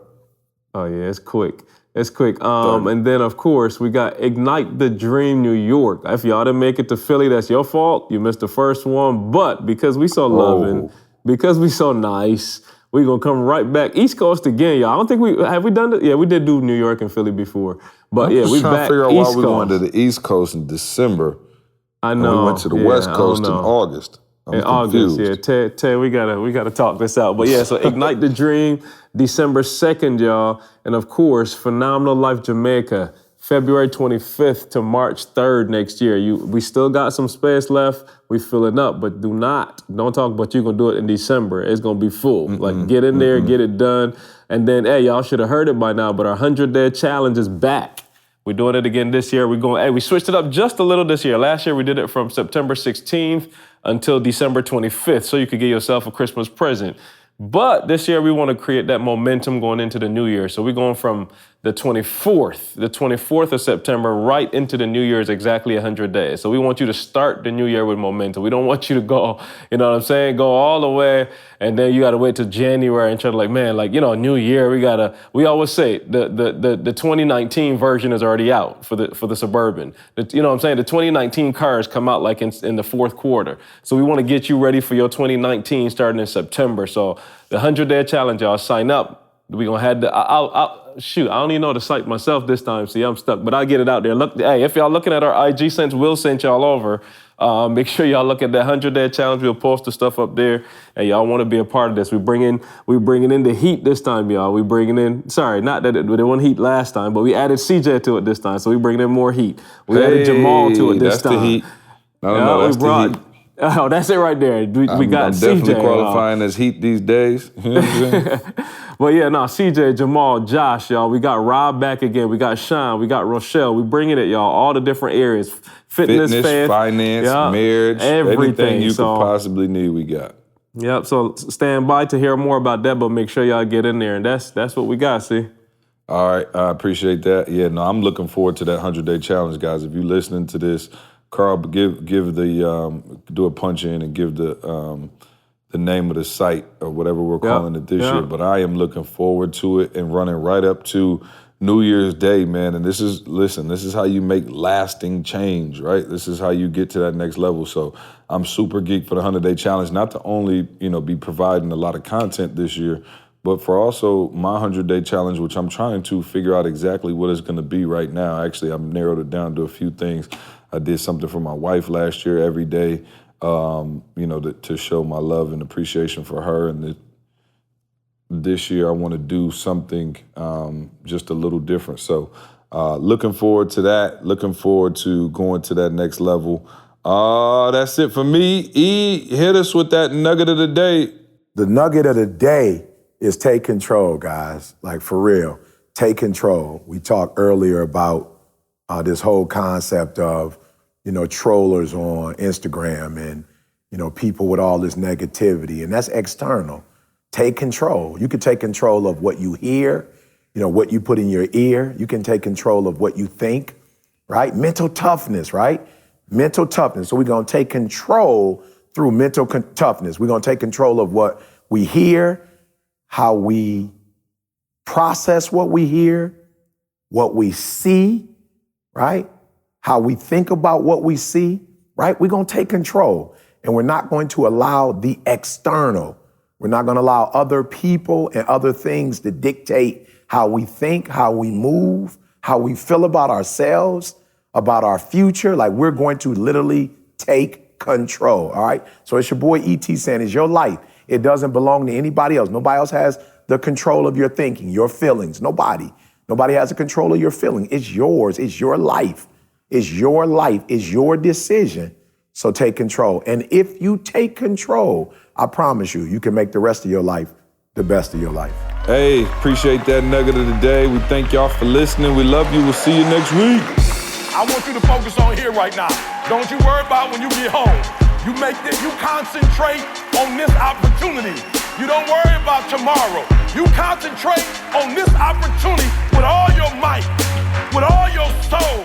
Oh, yeah, it's quick. It's quick. And then, of course, we got Ignite the Dream New York. If y'all didn't make it to Philly, that's your fault. You missed the first one. But because we so loving, because we so nice, we going to come right back. East Coast again, y'all. I don't think have we done it? Yeah, we did do New York and Philly before. But yeah, we back trying to figure out East why we Coast. going to the East Coast in December. I know. And we went to the West Coast in August. I'm confused. August, yeah. Ted, we gotta talk this out. But yeah, so Ignite the Dream, December 2nd, y'all. And of course, Phenomenal Life Jamaica, February 25th to March 3rd next year. We still got some space left. We filling up, but don't talk about you're gonna do it in December. It's gonna be full. Like, get in there, get it done. And then, hey, y'all should have heard it by now, but our 100-day challenge is back. We're doing it again this year. We switched it up just a little this year. Last year, we did it from September 16th until December 25th, so you could get yourself a Christmas present. But this year we want to create that momentum going into the new year. So we're going from the 24th of September right into the new year is exactly 100 days. So we want you to start the new year with momentum. We don't want you to go, you know what I'm saying, go all the way and then you got to wait till January and try to like, man, like, you know, new year, we always say the 2019 version is already out for the Suburban. You know what I'm saying? The 2019 cars come out like in the fourth quarter. So we want to get you ready for your 2019 starting in September. So the 100-day challenge, y'all, sign up. We're going to have I don't even know the site myself this time. See, I'm stuck, but I'll get it out there. Look, hey, if y'all looking at our IG, since Will sent y'all over, make sure y'all look at that 100-day challenge. We'll post the stuff up there. And y'all want to be a part of this. We're bringing in the heat this time, y'all. We bringing in, sorry, not that it wasn't heat last time, but we added CJ to it this time. So we bringing in more heat. We added Jamal to it this time. That's the heat. No, that's the heat. Oh, that's it right there. We got I'm CJ. definitely qualifying as heat these days. You know what I'm saying? Well, yeah, no, CJ, Jamal, Josh, y'all. We got Rob back again. We got Sean. We got Rochelle. We bringing it, y'all. All the different areas. Fitness, finance, marriage, anything you could possibly need, we got. Yep, so stand by to hear more about that, but make sure y'all get in there. And that's what we got, see? All right, I appreciate that. Yeah, no, I'm looking forward to that 100-day challenge, guys. If you're listening to this, Carl, give the do a punch in and give the name of the site or whatever we're calling it this year. But I am looking forward to it and running right up to New Year's Day, man. And this is how you make lasting change, right? This is how you get to that next level. So I'm super geeked for the 100-day challenge, not to only, be providing a lot of content this year, but for also my 100-day challenge, which I'm trying to figure out exactly what it's going to be right now. Actually, I've narrowed it down to a few things. I did something for my wife last year every day, to show my love and appreciation for her. And this year I want to do something just a little different. So looking forward to that. Looking forward to going to that next level. That's it for me. E, hit us with that nugget of the day. The nugget of the day is take control, guys. Like, for real, take control. We talked earlier about this whole concept of, trollers on Instagram and, people with all this negativity, and that's external. Take control. You can take control of what you hear, what you put in your ear. You can take control of what you think, right? Mental toughness, right? Mental toughness. So we're going to take control through mental toughness. We're going to take control of what we hear, how we process what we hear, what we see, right? How we think about what we see, right? We're going to take control, and we're not going to allow the external. We're not going to allow other people and other things to dictate how we think, how we move, how we feel about ourselves, about our future. Like, we're going to literally take control, all right? So it's your boy E.T. saying it's your life. It doesn't belong to anybody else. Nobody else has the control of your thinking, your feelings. Nobody has the control of your feeling. It's yours. It's your life. It's your life. It's your decision. So take control. And if you take control, I promise you, you can make the rest of your life the best of your life. Hey, appreciate that nugget of the day. We thank y'all for listening. We love you. We'll see you next week. I want you to focus on here right now. Don't you worry about when you get home. You concentrate on this opportunity. You don't worry about tomorrow. You concentrate on this opportunity with all your might, with all your soul.